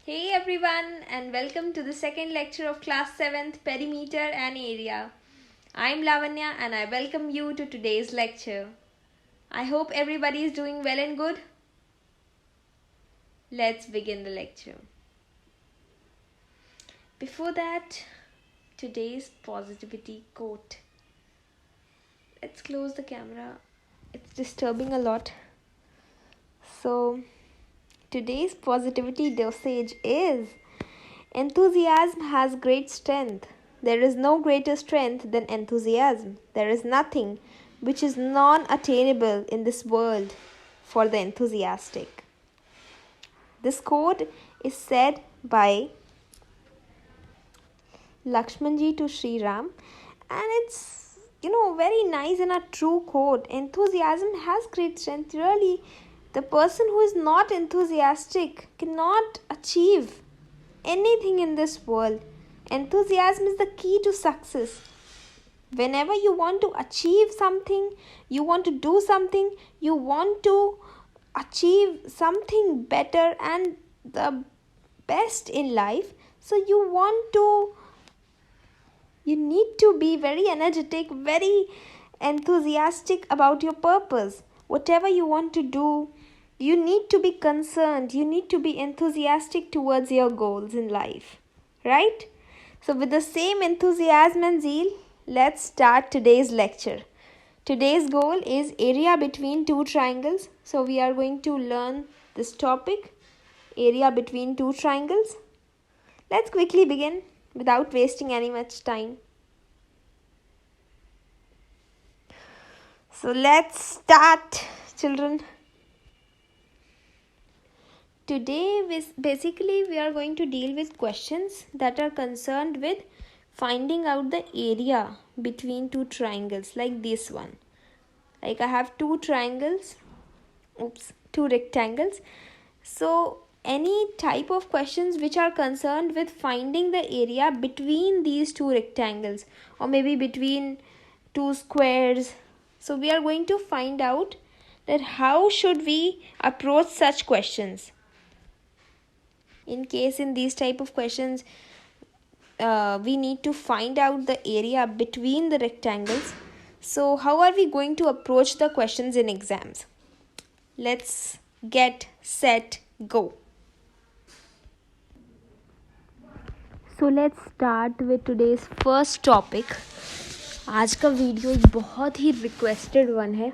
Hey everyone, and welcome to the second lecture of class 7th Perimeter and Area. I'm Lavanya and I welcome you to today's lecture. I hope everybody is doing well and good. Let's begin the lecture. Before that, today's positivity quote. Let's close the camera. It's disturbing a lot. So, today's positivity dosage is: enthusiasm has great strength. There is no greater strength than enthusiasm. There is nothing which is non attainable in this world for the enthusiastic. This quote is said by Lakshmanji to Sri Ram, and it's very nice and a true quote. Enthusiasm has great strength. Really, the person who is not enthusiastic cannot achieve anything in this world. Enthusiasm is the key to success. Whenever you want to achieve something, you want to do something, you want to achieve something better and the best in life, so you need to be very energetic, very enthusiastic about your purpose. Whatever you want to do, you need to be concerned, you need to be enthusiastic towards your goals in life, right? So with the same enthusiasm and zeal, let's start today's lecture. Today's goal is area between two triangles. So we are going to learn this topic, area between two triangles. Let's quickly begin without wasting any much time. So let's start, children. Today we are going to deal with questions that are concerned with finding out the area between two triangles, like this one. Like I have two rectangles. So any type of questions which are concerned with finding the area between these two rectangles, or maybe between two squares. So we are going to find out that how should we approach such questions. In case in these type of questions, we need to find out the area between the rectangles. So how are we going to approach the questions in exams? Let's get set, go. So let's start with today's first topic. आज का video एक बहुत he requested one है.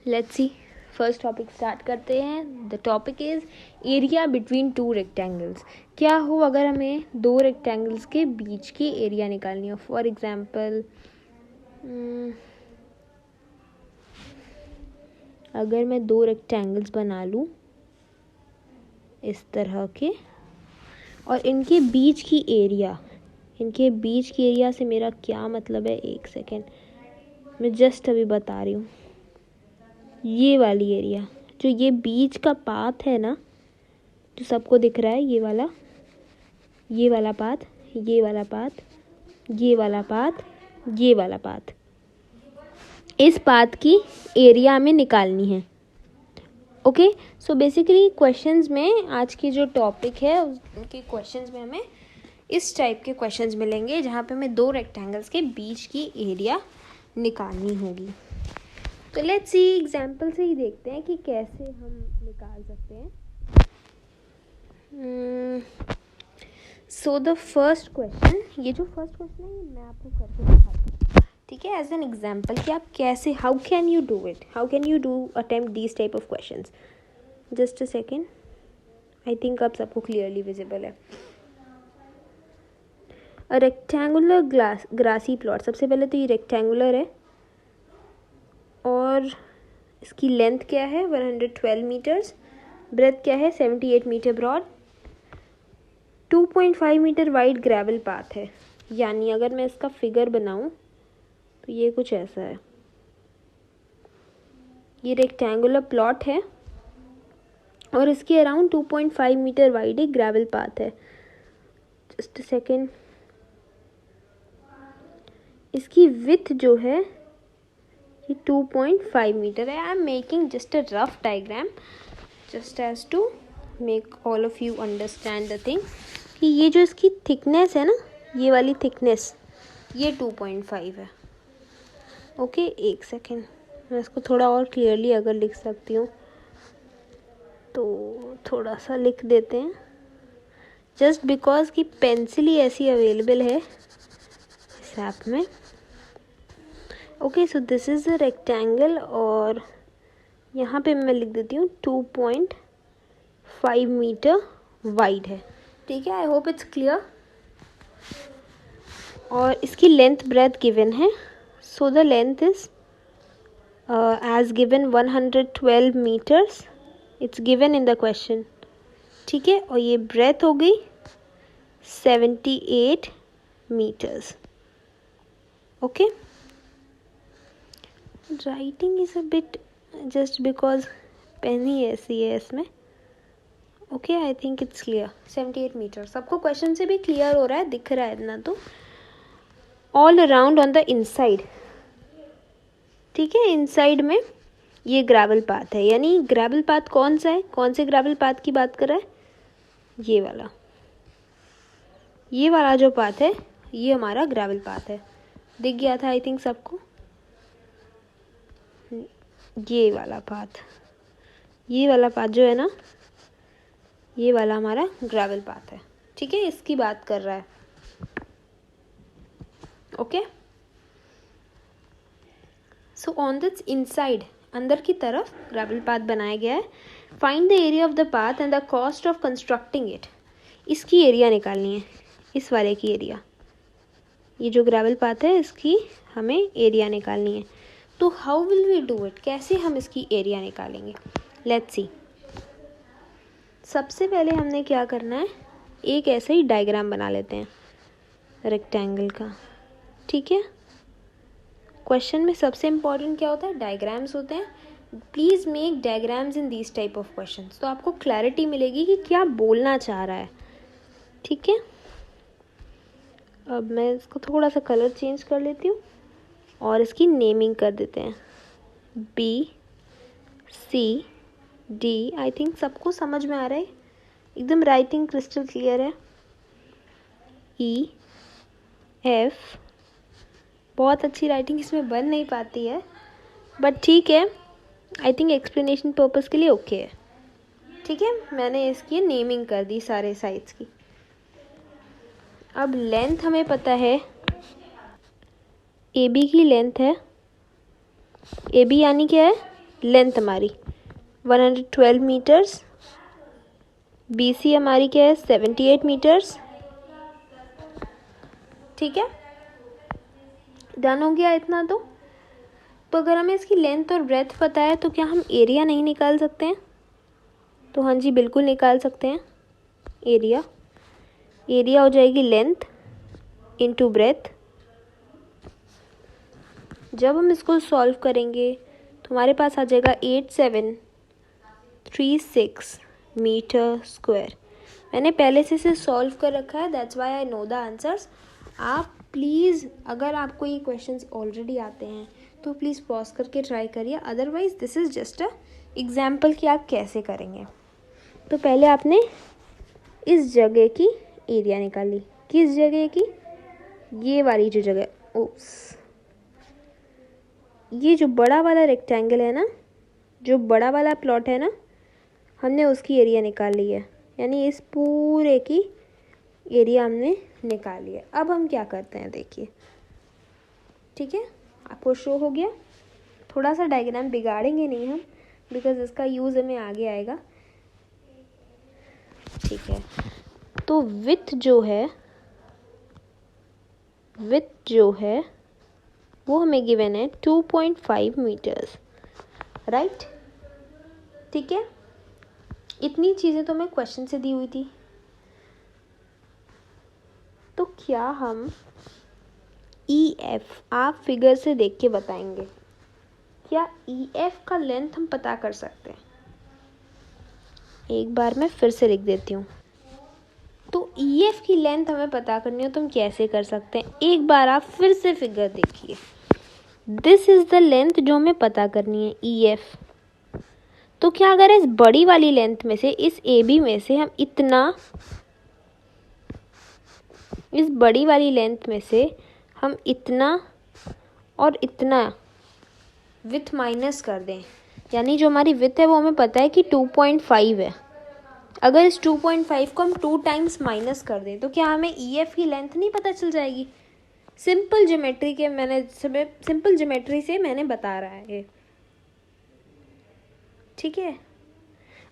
Let's see. First topic start करते हैं. The topic is area between two rectangles. क्या हो अगर हमें दो रेक्टेंगल्स के बीच की एरिया निकालनी हो. फॉर एग्जांपल, अगर मैं दो रेक्टेंगल्स बना लूँ इस तरह के, और इनके बीच की एरिया से मेरा क्या मतलब है, एक सेकेंड, मैं जस्ट अभी बता रही हूँ. ये वाली एरिया, जो ये बीच का पाथ है ना, जो सबको दिख रहा है, ये वाला पाथ, ये वाला पाथ, ये वाला पाथ, ये वाला पाथ, इस पाथ की एरिया हमें निकालनी है. ओके, सो बेसिकली क्वेश्चंस में, आज की जो टॉपिक है उनके क्वेश्चंस में हमें इस टाइप के क्वेश्चंस मिलेंगे, जहाँ पे हमें दो रेक्टेंगल्स के बीच की एरिया निकालनी होगी. तो लेट्स सी, एग्जाम्पल से ही देखते हैं कि कैसे हम निकाल सकते हैं. सो द फर्स्ट क्वेश्चन, ये जो फर्स्ट क्वेश्चन है ये मैं आपको करके दिखाती हूँ, ठीक है, एज एन एग्जाम्पल कि आप कैसे, how can you do it, how can you do attempt these type of questions. Just a second, I think अब सबको क्लियरली विजिबल है. A rectangular grassy plot. सबसे पहले तो ये रेक्टेंगुलर है और इसकी लेंथ क्या है 112 मीटर्स, ब्रेथ क्या है 78 metre broad, 2.5 metre wide gravel path है. यानी अगर मैं इसका फिगर बनाऊं तो ये कुछ ऐसा है. ये रेक्टेंगुलर प्लॉट है और इसके अराउंड 2.5 मीटर वाइड एक ग्रेवल पाथ है. जस्ट अ सेकेंड, इसकी विड्थ जो है ये 2.5 मीटर है. I am making just a rough diagram just as to make all of you understand the thing कि ये जो इसकी थिकनेस है ना, ये वाली थिकनेस, ये 2.5 है। ओके, एक सेकेंड, मैं इसको थोड़ा और क्लियरली अगर लिख सकती हूँ तो थोड़ा सा लिख देते हैं, जस्ट बिकॉज कि पेंसिल ही ऐसी अवेलेबल है इस ऐप में। Okay, so this is a rectangle और यहाँ पे मैं लिख देती हूँ 2.5 मीटर वाइड है। ठीक है, आई होप इट्स क्लियर। और इसकी लेंथ ब्रेथ गिवन है, so the length is as given 112 metres, it's given in the question. ठीक है, और ये ब्रेथ हो गई 78 metres. Okay, writing is a bit just because pen ही ऐसी है इसमें। Okay, I think it's clear. 78 metre सबको क्वेश्चन से भी क्लियर हो रहा है, दिख रहा है इतना तो। All around on the inside, ठीक है, इनसाइड में ये ग्रेवल पाथ है, यानी ग्रेवल पाथ कौन सा है, कौन से ग्रेवल पाथ की बात कर रहा है, ये वाला जो पाथ है ये हमारा ग्रेवल पाथ है। दिख गया था आई थिंक सबको, ये वाला पाथ जो है ना, ये वाला हमारा ग्रेवल पाथ है। ठीक है, इसकी बात कर रहा है। Okay, so on this inside, अंदर की तरफ ग्रेवल पाथ बनाया गया है। Find the area of the path and the cost of constructing it. इसकी एरिया निकालनी है, इस वाले की एरिया, ये जो ग्रेवल पाथ है इसकी हमें एरिया निकालनी है। तो how will we do it, कैसे हम इसकी एरिया निकालेंगे, लेट्स सी। सबसे पहले हमने क्या करना है, एक ऐसे ही डायग्राम बना लेते हैं रेक्टेंगल का। ठीक है, क्वेश्चन में सबसे इम्पॉर्टेंट क्या होता है, डायग्राम्स होते हैं। Please make diagrams in these type of questions, तो आपको क्लैरिटी मिलेगी कि क्या बोलना चाह रहा है। ठीक है, अब मैं इसको थोड़ा सा कलर चेंज कर लेती हूँ और इसकी नेमिंग कर देते हैं, BCD। आई थिंक सबको समझ में आ रहा है, एकदम राइटिंग क्रिस्टल क्लियर है। EF, बहुत अच्छी राइटिंग इसमें बन नहीं पाती है, बट ठीक है, आई थिंक एक्सप्लेनेशन पर्पस के लिए ओके है। ठीक है, मैंने इसकी नेमिंग कर दी सारे साइड्स की। अब लेंथ हमें पता है, AB की लेंथ है, AB यानी क्या है, लेंथ हमारी 112 मीटर्स। BC हमारी क्या है, 78 मीटर्स। ठीक है, डन हो गया इतना तो अगर हमें इसकी लेंथ और ब्रेथ पता है तो क्या हम एरिया नहीं निकाल सकते हैं? तो हाँ जी, बिल्कुल निकाल सकते हैं। एरिया हो जाएगी लेंथ इंटू ब्रेथ। जब हम इसको सॉल्व करेंगे तो हमारे पास आ जाएगा 8736 मीटर स्क्वायर। मैंने पहले से इसे सॉल्व कर रखा है, that's why I know the answers. आप प्लीज़, अगर आपको ये क्वेश्चंस ऑलरेडी आते हैं तो प्लीज़ पॉज करके ट्राई करिए, otherwise this is just a example कि आप कैसे करेंगे। तो पहले आपने इस जगह की एरिया निकाली, किस जगह की, ये वाली जो जगह, ओप्स, ये जो बड़ा वाला रेक्टेंगल है ना, जो बड़ा वाला प्लॉट है ना, हमने उसकी एरिया निकाल ली है, यानी इस पूरे की एरिया हमने निकाल लिया। अब हम क्या करते हैं, देखिए। ठीक है, आपको शो हो गया। थोड़ा सा डायग्राम बिगाड़ेंगे नहीं हम, बिकॉज इसका यूज़ हमें आगे आएगा। ठीक है, तो विड्थ जो है वो हमें गिवन है 2.5 मीटर्स, राइट। ठीक है, इतनी चीज़ें तो हमें क्वेश्चन से दी हुई थी। तो क्या हम EF आप फिगर से देख के बताएंगे, क्या EF का लेंथ हम पता कर सकते हैं? एक बार मैं फिर से लिख देती हूँ। तो EF की लेंथ हमें पता करनी हो तो हम कैसे कर सकते हैं, एक बार आप फिर से फिगर देखिए। दिस इज़ द लेंथ जो हमें पता करनी है, EF। तो क्या अगर इस बड़ी वाली लेंथ में से, इस ए बी में से हम इतना, इस बड़ी वाली लेंथ में से हम इतना और इतना विथ माइनस कर दें, यानी जो हमारी विथ है वो हमें पता है कि 2.5 है, अगर इस 2.5 को हम 2 टाइम्स माइनस कर दें तो क्या हमें EF की लेंथ नहीं पता चल जाएगी? सिंपल ज्योमेट्री से मैंने बता रहा है, ठीक है।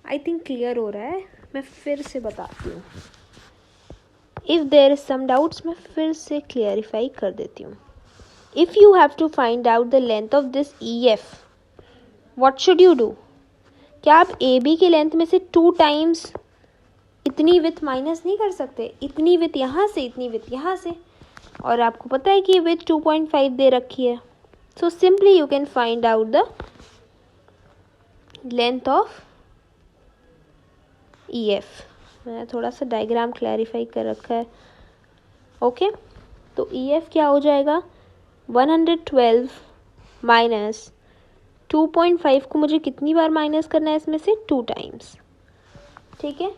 आई थिंक क्लियर हो रहा है, मैं फिर से बताती हूँ। If there is some doubts मैं फिर से क्लियरिफाई कर देती हूँ। If you have to find out the length of this EF, what should you do? क्या आप AB की लेंथ में से 2 टाइम्स इतनी विथ माइनस नहीं कर सकते? इतनी विथ यहाँ से, इतनी विथ यहाँ से, और आपको पता है कि ये विथ 2.5 दे रखी है। So simply you can find out the length of EF। मैंने थोड़ा सा डायग्राम क्लैरिफाई कर रखा है, ओके। तो EF क्या हो जाएगा? 112 माइनस 2.5 को मुझे कितनी बार माइनस करना है इसमें से? 2 टाइम्स, ठीक है।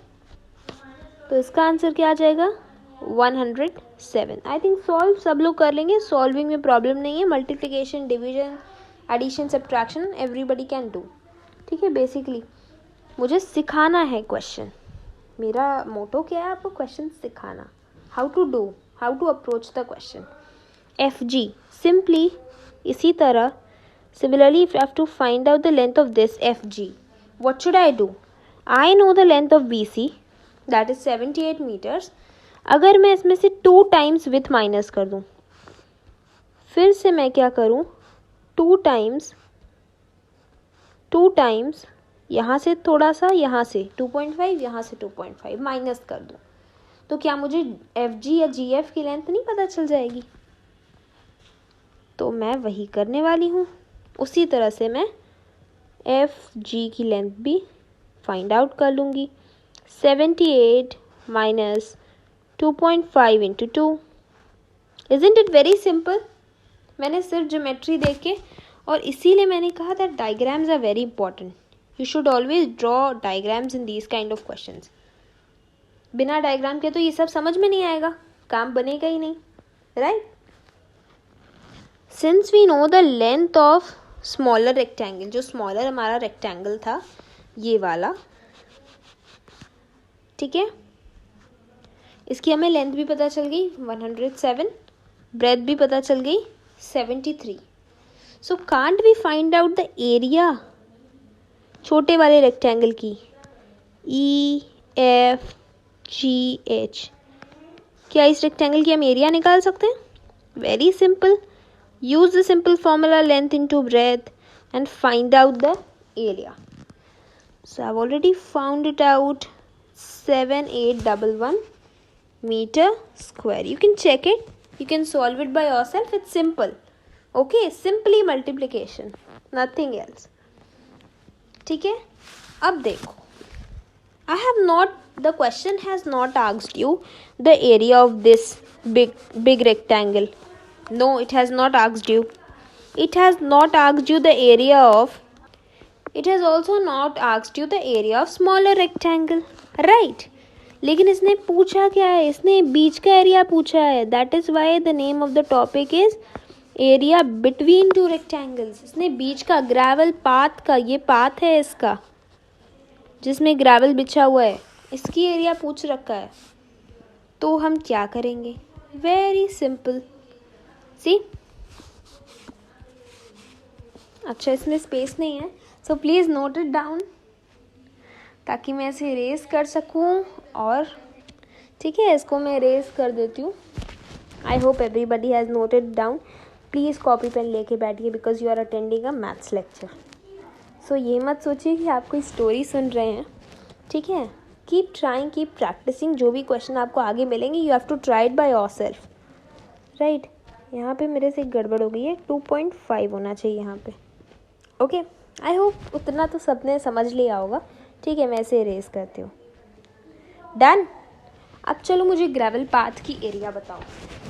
तो इसका आंसर क्या आ जाएगा? 107। आई थिंक सॉल्व सब लोग कर लेंगे, सॉल्विंग में प्रॉब्लम नहीं है। Multiplication, division, addition, subtraction everybody can do, ठीक है। बेसिकली मुझे सिखाना है क्वेश्चन, मेरा मोटो क्या है? आपको क्वेश्चन सिखाना, how to approach the question. FG simply इसी तरह, similarly if I have to find out the length of this FG, what should I do? I know the length of BC, that is 78 meters। अगर मैं इसमें से 2 times with minus कर दूं, फिर से मैं क्या करूं? 2 टाइम्स यहाँ से थोड़ा सा, यहाँ से 2.5, यहाँ से 2.5 माइनस कर दूं, तो क्या मुझे FG या GF की लेंथ नहीं पता चल जाएगी? तो मैं वही करने वाली हूँ। उसी तरह से मैं FG की लेंथ भी फाइंड आउट कर लूँगी। 78 minus 2.5 into 2। Isn't it very simple? मैंने सिर्फ ज्योमेट्री देख के, और इसीलिए मैंने कहा that diagrams are very important. You should always draw diagrams in these kind of questions. बिना डायग्राम के तो ये सब समझ में नहीं आएगा, काम बनेगा ही नहीं, right? Since we know the length of smaller rectangle, जो स्मॉलर हमारा रेक्टेंगल था ये वाला, ठीक है, इसकी हमें लेंथ भी पता चल गई 107, ब्रेथ भी पता चल गई 73। So can't we find out the area छोटे वाले रेक्टेंगल की? EFGH, क्या इस रेक्टेंगल की हम एरिया निकाल सकते हैं? Very simple, use the simple formula length into breadth and find out the area. So I've already found it out, 7811 meter square. You can check it, you can solve it by yourself, it's simple, okay? Simply multiplication, nothing else, ठीक है। अब देखो, the question has not asked you the area of this big rectangle. No, it has not asked you. It has not asked you the area of, it has also not asked you the area of smaller rectangle, right? लेकिन इसने पूछा क्या है? इसने बीच का area पूछा है। That is why the name of the topic is area between two rectangles। इसने बीच का, ग्रेवल पाथ का, ये पाथ है इसका जिसमें ग्रेवल बिछा हुआ है, इसकी एरिया पूछ रखा है। तो हम क्या करेंगे? वेरी सिंपल, सी, अच्छा इसमें स्पेस नहीं है, so please note it down ताकि मैं इसे इरेज कर सकूं। और ठीक है, इसको मैं इरेज कर देती हूँ। I hope everybody has noted down. Please copy pen लेके बैठिए because you are attending a maths lecture. So ये मत सोचिए कि आप कोई स्टोरी सुन रहे हैं, ठीक है। Keep trying, keep practicing. जो भी क्वेश्चन आपको आगे मिलेंगे you have to try it by yourself, right. यहाँ पे मेरे से गड़बड़ हो गई है, 2.5 होना चाहिए यहाँ पे, ओके। आई होप उतना तो सबने समझ लिया होगा, ठीक है। मैं इसे इरेज करती हूँ, डन। अब चलो मुझे ग्रेवल पाथ की एरिया बताओ।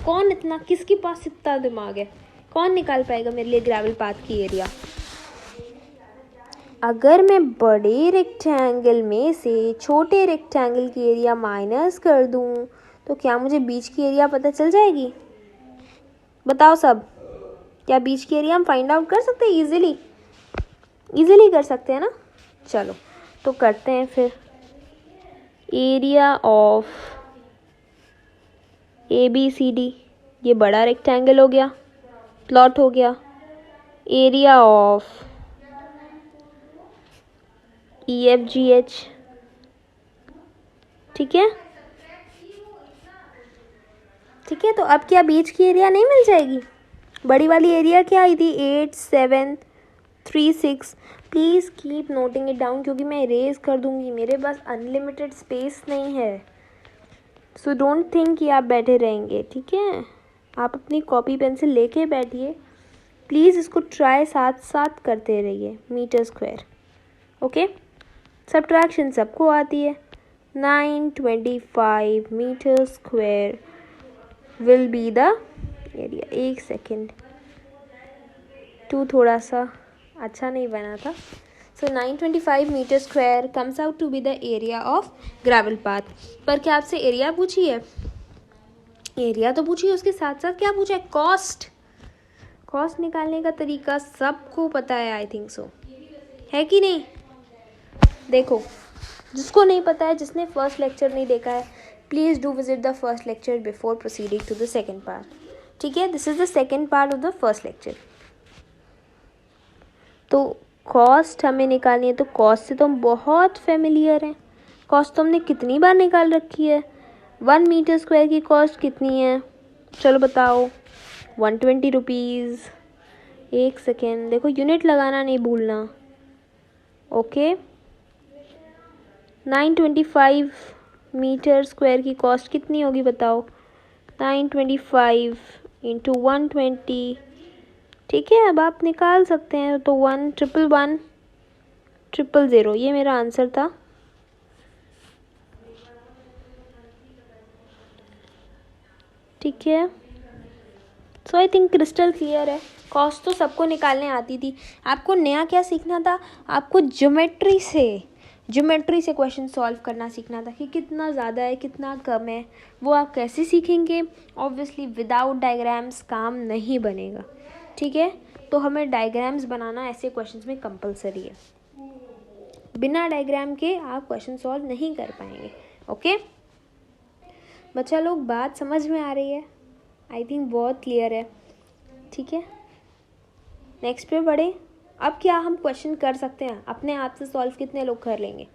कौन इतना, किसके पास इतना दिमाग है, कौन निकाल पाएगा मेरे लिए ग्रेवल पाथ की एरिया? अगर मैं बड़े रेक्टेंगल में से छोटे रेक्टेंगल की एरिया माइनस कर दूं तो क्या मुझे बीच की एरिया पता चल जाएगी? बताओ सब, क्या बीच की एरिया हम फाइंड आउट कर सकते हैं? इजीली कर सकते हैं ना? चलो तो करते हैं फिर। एरिया ऑफ ABCD, ये बड़ा रेक्टेंगल हो गया, प्लॉट हो गया। एरिया ऑफ EFGH, ठीक है। ठीक है, तो अब क्या बीच की एरिया नहीं मिल जाएगी? बड़ी वाली एरिया क्या आई थी? 8 7 3 6। Please keep noting it down, क्योंकि मैं इरेज कर दूंगी, मेरे पास अनलिमिटेड स्पेस नहीं है। सो डोंट थिंक कि आप बैठे रहेंगे, ठीक है। आप अपनी कॉपी पेंसिल लेके बैठिए, प्लीज़ इसको ट्राई साथ साथ करते रहिए। Metre square, okay. सब्ट्रैक्शन सबको आती है। 925 meter square will be the area. एक सेकेंड, टू थोड़ा सा अच्छा नहीं बना था। So 925 meter square comes out to be the area of gravel path. पर क्या आपसे एरिया पूछी है? एरिया तो पूछी है, उसके साथ साथ क्या पूछा है? कॉस्ट। कॉस्ट निकालने का तरीका सबको पता है, आई थिंक सो, है कि नहीं? देखो, जिसको नहीं पता है, जिसने फर्स्ट लेक्चर नहीं देखा है, please do visit the first lecture before proceeding to the second part, ठीक है। This is the second part of the first lecture. तो कॉस्ट हमें निकालनी है, तो कॉस्ट से तो हम बहुत फेमिलियर हैं। कॉस्ट तो हमने कितनी बार निकाल रखी है। 1 मीटर स्क्वायर की कॉस्ट कितनी है? चलो बताओ। 120 रुपीज़। एक सेकेंड, देखो यूनिट लगाना नहीं भूलना, ओके। 925 मीटर स्क्वायर की कॉस्ट कितनी होगी बताओ? 925 इंटू 120, ठीक है। अब आप निकाल सकते हैं, तो 111,100,000, ये मेरा आंसर था। ठीक है, सो आई थिंक क्रिस्टल क्लियर है। कॉस्ट तो सबको निकालने आती थी। आपको नया क्या सीखना था? आपको ज्योमेट्री से क्वेश्चन सॉल्व करना सीखना था कि कितना ज़्यादा है, कितना कम है। वो आप कैसे सीखेंगे? ऑब्वियसली विदाउट डायग्राम्स काम नहीं बनेगा, ठीक है। तो हमें डायग्राम्स बनाना ऐसे क्वेश्चंस में कंपलसरी है। बिना डायग्राम के आप क्वेश्चन सॉल्व नहीं कर पाएंगे, ओके। बच्चा लोग, बात समझ में आ रही है? आई थिंक बहुत क्लियर है, ठीक है। नेक्स्ट पे बढ़े। अब क्या हम क्वेश्चन कर सकते हैं अपने आप से सॉल्व? कितने लोग कर लेंगे?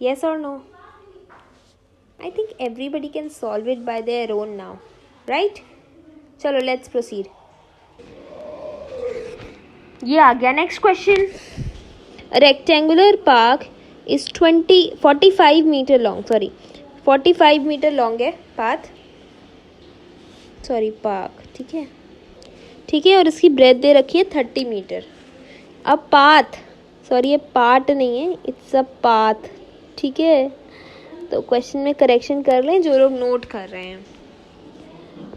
येस और no? I think everybody can solve it by their own now, right? चलो लेट्स प्रोसीड। ये आ गया next question. Rectangular park is 45 meter long, 45 meter long है पार्क, ठीक है, ठीक है। और इसकी ब्रेथ दे रखी है 30 मीटर। अब ये पार्ट नहीं है, इट्स अ पाथ, ठीक है। तो क्वेश्चन में करेक्शन कर लें जो लोग नोट कर रहे हैं।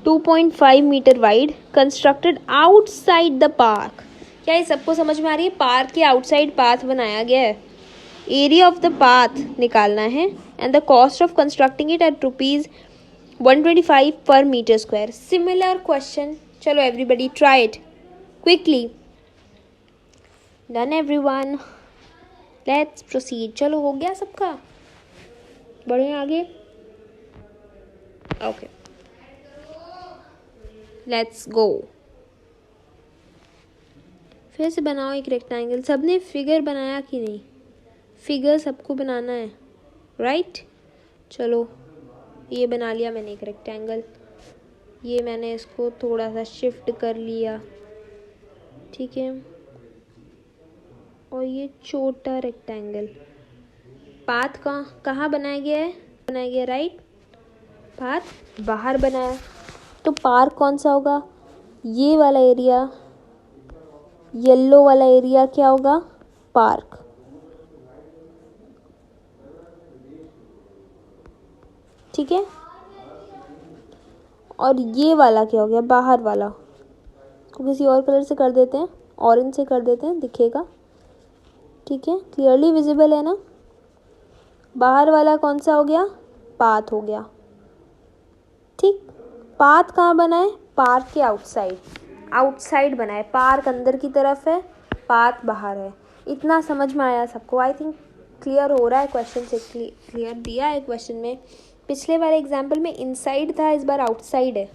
2.5 metre wide, constructed outside the park. क्या ये सबको समझ में आ रही है? पार्क के आउटसाइड पाथ बनाया गया है। एरिया ऑफ द पाथ निकालना है and the cost of constructing it at ₹125 पर मीटर स्क्वायर। सिमिलर क्वेश्चन, चलो everybody try it quickly. Done everyone, let's proceed. चलो हो गया सबका, बढ़े आगे, ओके लेट्स गो। फिर से बनाओ एक रेक्टेंगल। सबने फिगर बनाया कि नहीं? फिगर सबको बनाना है, राइट? चलो ये बना लिया मैंने एक रेक्टेंगल। ये मैंने इसको थोड़ा सा शिफ्ट कर लिया, ठीक है। और ये छोटा रेक्टेंगल, पाथ कहाँ बनाया गया है? बनाया गया राइट, पाथ बाहर बनाया। तो पार्क कौन सा होगा? ये वाला एरिया, येलो वाला एरिया क्या होगा? पार्क, ठीक है। और ये वाला क्या हो गया? बाहर वाला। इसको किसी और कलर से कर देते हैं, ऑरेंज से कर देते हैं, दिखेगा। ठीक है, क्लियरली विजिबल है ना। बाहर वाला कौन सा हो गया, पाथ हो गया। ठीक, पाथ कहाँ बना है, पार्क के आउटसाइड, आउटसाइड बना है, पार्क अंदर की तरफ है, पाथ बाहर है। इतना समझ में आया सबको, आई थिंक क्लियर हो रहा है। क्वेश्चन से क्लियर दिया है क्वेश्चन में। पिछले वाले एग्जाम्पल में इनसाइड था, इस बार आउटसाइड है।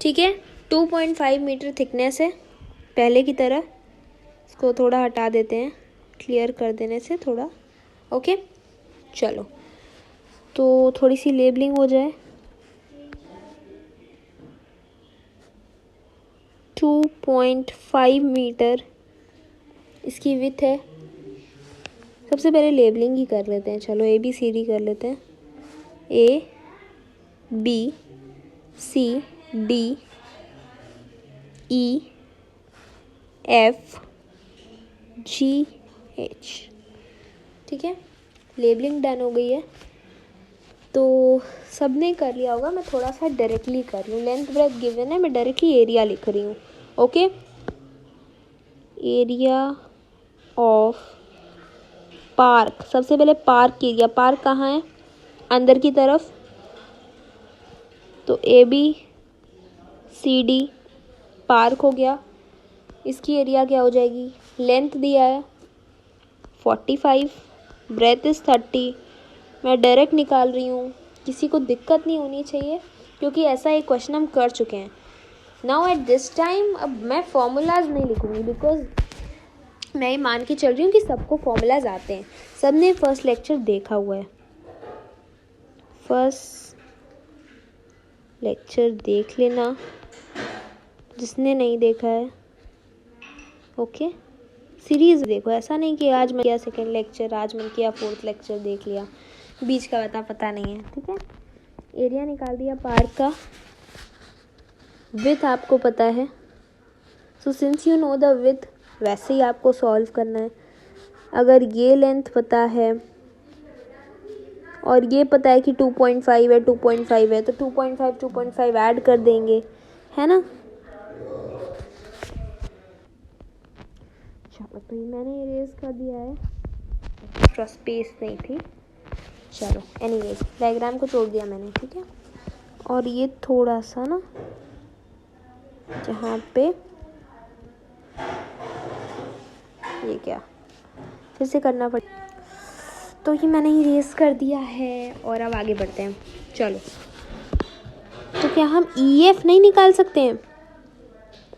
ठीक है, 2.5 मीटर थिकनेस है पहले की तरह। इसको थोड़ा हटा देते हैं, क्लियर कर देने से थोड़ा। ओके, चलो तो थोड़ी सी लेबलिंग हो जाए। 2.5 मीटर इसकी विड्थ है। सबसे पहले लेबलिंग ही कर लेते हैं, चलो ABCD कर लेते हैं। ABCDEFGH। ठीक है, लेबलिंग डन हो गई है। तो सबने कर लिया होगा, मैं थोड़ा सा डायरेक्टली कर लूँ। लेंथ ब्रेथ गिवन है, मैं डायरेक्टली एरिया लिख रही हूँ। Okay, area of park. सबसे पहले पार्क एरिया, पार्क कहाँ है, अंदर की तरफ। तो ABCD पार्क हो गया। इसकी एरिया क्या हो जाएगी, लेंथ दिया है 45, ब्रेथ इज 30। मैं डायरेक्ट निकाल रही हूँ, किसी को दिक्कत नहीं होनी चाहिए, क्योंकि ऐसा एक क्वेश्चन हम कर चुके हैं। नाउ एट दिस टाइम अब मैं फॉर्मूलाज नहीं लिखूँगी, बिकॉज मैं ये मान के चल रही हूँ कि सबको फॉर्मूलाज आते हैं। सब ने फर्स्ट लेक्चर देखा हुआ है, फर्स्ट लेक्चर देख लेना जिसने नहीं देखा है। ओके, सीरीज़ देखो, ऐसा नहीं कि आज मैं किया सेकेंड लेक्चर, आज मैं किया फोर्थ लेक्चर देख लिया, बीच का पता नहीं है। ठीक है, एरिया निकाल दिया पार्क का, विड्थ आपको पता है। So since you know the width, वैसे ही आपको सॉल्व करना है। अगर ये लेंथ पता है और ये पता है कि 2.5 है, 2.5 है, तो 2.5 ऐड कर देंगे, है ना। चलो, तो ये मैंने इरेज कर दिया है, एक्स्ट्रा स्पेस नहीं थी। चलो एनीवेज, डायग्राम को तोड़ दिया मैंने। ठीक है, और ये थोड़ा सा ना जहाँ पे ये क्या फिर से करना पड़े, तो ये मैंने इरेज कर दिया है। और अब आगे बढ़ते हैं। चलो, तो क्या हम EF नहीं निकाल सकते हैं,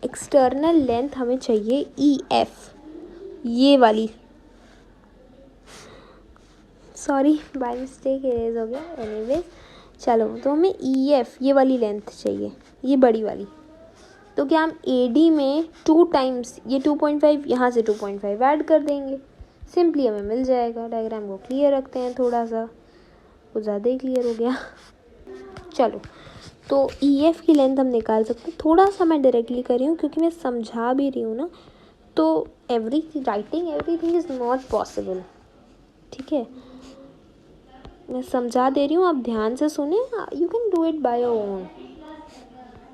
एक्सटर्नल लेंथ हमें चाहिए EF, ये वाली। सॉरी, बाय मिस्टेक इरेज हो गया। एनीवेज, चलो, तो हमें EF ये वाली लेंथ चाहिए, ये बड़ी वाली। तो क्या हम AD में 2 टाइम्स ये 2.5, यहाँ से 2.5 ऐड कर देंगे, सिंपली हमें मिल जाएगा। डायग्राम को क्लियर रखते हैं, थोड़ा सा कुछ ज़्यादा ही क्लियर हो गया। चलो, तो EF की लेंथ हम निकाल सकते हैं। थोड़ा सा मैं डायरेक्टली कर रही हूँ क्योंकि मैं समझा भी रही हूँ ना, तो writing everything is not possible. ठीक है, मैं समझा दे रही हूँ, आप ध्यान से सुने, you can do it by your own.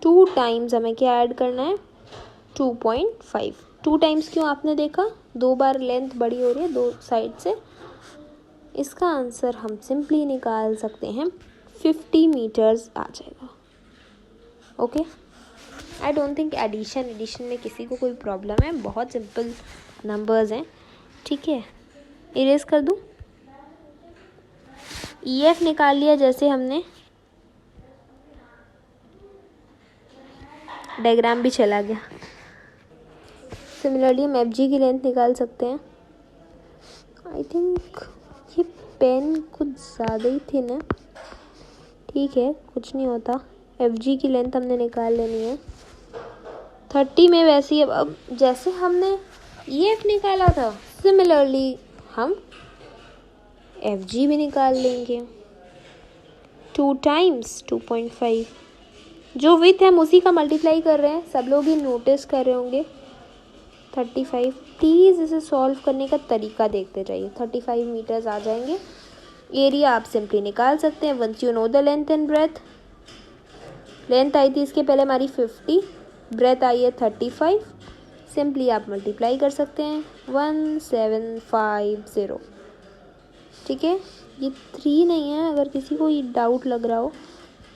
2 times हमें क्या ऐड करना है, 2.5। 2 टाइम्स क्यों, आपने देखा 2 बार लेंथ बड़ी हो रही है 2 साइड से। इसका आंसर हम सिंपली निकाल सकते हैं, 50 मीटर्स आ जाएगा। Okay, I don't think addition में किसी को कोई प्रॉब्लम है, बहुत सिंपल नंबर्स हैं। ठीक है, इरेज कर दूँ। EF निकाल लिया जैसे हमने, डायग्राम भी चला गया। सिमिलरली हम FG की लेंथ निकाल सकते हैं। आई थिंक ये पेन कुछ ज़्यादा ही थिन है, ठीक है, कुछ नहीं होता। FG की लेंथ हमने निकाल लेनी है 30 में। वैसे ही अब जैसे हमने EF निकाला था, सिमिलरली हम FG भी निकाल लेंगे। 2 टाइम्स 2.5, जो विथ है हम उसी का मल्टीप्लाई कर रहे हैं, सब लोग ही नोटिस कर रहे होंगे। 35, प्लीज़ इसे सॉल्व करने का तरीका देखते जाइए। 35 मीटर्स आ जाएंगे। एरिया आप सिंपली निकाल सकते हैं, once you know the length and breadth. Length आई थी इसके पहले हमारी 50, ब्रेथ आई है 35, सिंपली आप मल्टीप्लाई कर सकते हैं 1750। ठीक है, ये 3 नहीं है, अगर किसी को ये डाउट लग रहा हो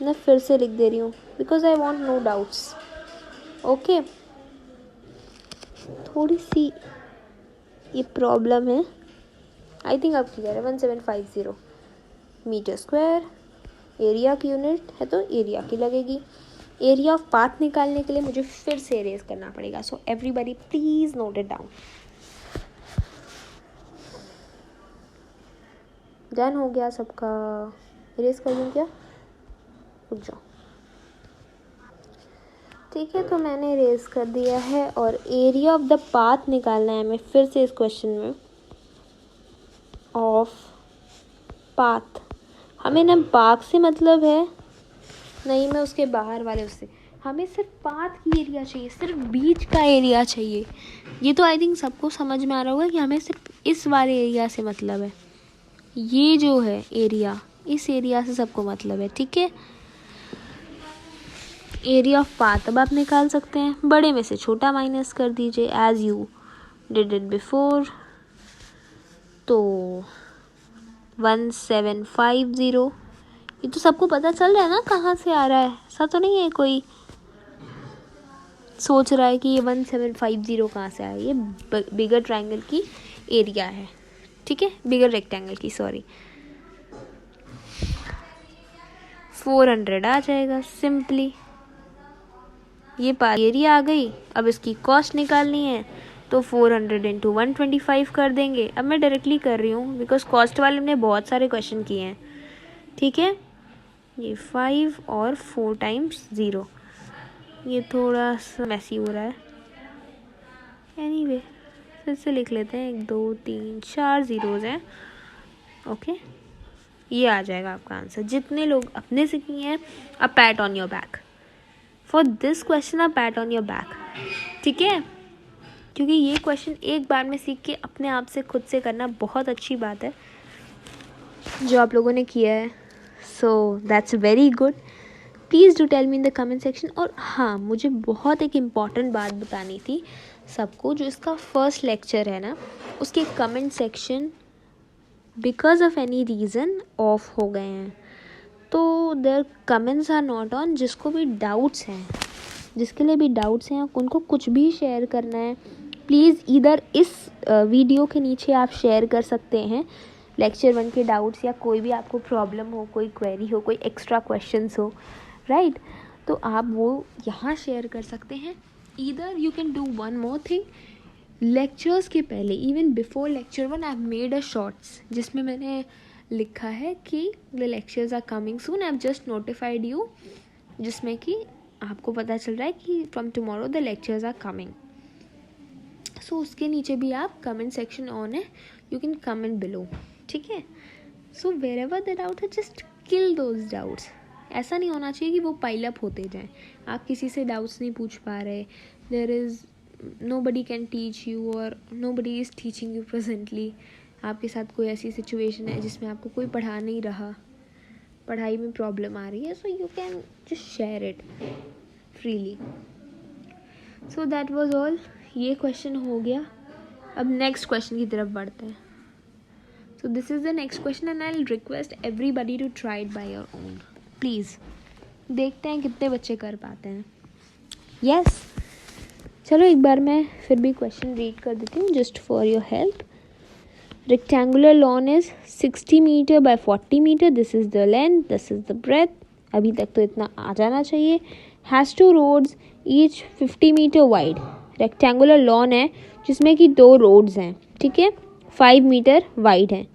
मैं फिर से लिख दे रही हूँ because I want no doubts. Okay, थोड़ी सी ये प्रॉब्लम है, आई थिंक अब क्लियर है। 1750 मीटर स्क्वायर, एरिया की यूनिट है तो एरिया की लगेगी। एरिया ऑफ पाथ निकालने के लिए मुझे फिर से इरेज करना पड़ेगा, so everybody please note it down. Done हो गया सबका? इरेज कर दूँ क्या? रुक जाओ। ठीक है, तो मैंने इरेज कर दिया है और एरिया ऑफ द पाथ निकालना है हमें फिर से इस क्वेश्चन में। ऑफ पाथ, हमें ना पाथ से मतलब है नहीं, मैं उसके बाहर वाले उससे, हमें सिर्फ पाथ की एरिया चाहिए, सिर्फ बीच का एरिया चाहिए। ये तो आई थिंक सबको समझ में आ रहा होगा कि हमें सिर्फ इस वाले एरिया से मतलब है, ये जो है एरिया, इस एरिया से सबको मतलब है। ठीक है, एरिया ऑफ पाथ अब आप निकाल सकते हैं, बड़े में से छोटा माइनस कर दीजिए as you did it before. तो 1750, ये तो सबको पता चल रहा है ना कहाँ से आ रहा है, ऐसा तो नहीं है कोई सोच रहा है कि ये 1750 कहाँ से आया। ये बिगर ट्रायंगल की एरिया है। ठीक है, बिगर रेक्टेंगल की, सॉरी। 400 आ जाएगा सिंपली, ये एरिया आ गई। अब इसकी कॉस्ट निकालनी है तो 400 इंटू 125 कर देंगे। अब मैं डायरेक्टली कर रही हूँ बिकॉज कॉस्ट वाले ने बहुत सारे क्वेश्चन किए हैं। ठीक है, ये 5 और 4 टाइम्स 0, ये थोड़ा सा मैसी हो रहा है। एनीवे फिर से लिख लेते हैं, 1 2 3 4 ज़ीरोज़ हैं। ओके, ये आ जाएगा आपका आंसर। जितने लोग अपने से किए हैं, a pat on your back for this question, a pat on your back. ठीक है, क्योंकि ये क्वेश्चन एक बार में सीख के अपने आप से खुद से करना बहुत अच्छी बात है जो आप लोगों ने किया है। So that's very good. Please do tell me in the comment section. और हाँ, मुझे बहुत एक इम्पॉर्टेंट बात बतानी थी सबको, जो इसका फर्स्ट लेक्चर है ना, उसके comment section because of any reason off हो गए हैं। तो their comments are not on. जिसको भी डाउट्स हैं, जिसके लिए भी डाउट्स हैं, उनको कुछ भी शेयर करना है प्लीज़ इधर इस वीडियो के नीचे आप शेयर कर सकते हैं लेक्चर 1 के डाउट्स, या कोई भी आपको प्रॉब्लम हो, कोई क्वेरी हो, कोई एक्स्ट्रा क्वेश्चंस हो, राइट, तो आप वो यहाँ शेयर कर सकते हैं। Either you can do one more thing, lectures के पहले, even before lecture 1 I have made a shorts जिसमें मैंने लिखा है कि the lectures are coming soon, I have just notified you, जिसमें कि आपको पता चल रहा है कि from tomorrow the lectures are coming. So उसके नीचे भी आप कमेंट सेक्शन ऑन है, यू कैन कमेंट बिलो। ठीक है, so where ever the doubt है जस्ट किल दोज डाउट्स। ऐसा नहीं होना चाहिए कि वो पाइल अप होते जाएं, आप किसी से डाउट्स नहीं पूछ पा रहे, there is nobody can teach you or nobody is teaching you presently। आपके साथ कोई ऐसी सिचुएशन है जिसमें आपको कोई पढ़ा नहीं रहा, पढ़ाई में प्रॉब्लम आ रही है, so you can just share it freely. So that was all. ये क्वेश्चन हो गया, अब नेक्स्ट क्वेश्चन की तरफ बढ़ते हैं। So this is the next question and I will request everybody to try it by your own please. देखते हैं कितने बच्चे कर पाते हैं। यस, चलो एक बार मैं फिर भी क्वेश्चन रीड कर देती हूँ just for your help. Rectangular lawn is 60 meter by 40 meter, this is the length, this is the breadth, अभी तक तो इतना आ जाना चाहिए। Has 2 roads each 50 meter wide, rectangular lawn है जिसमें कि 2 रोड्स हैं, ठीक है, 5 मीटर वाइड हैं।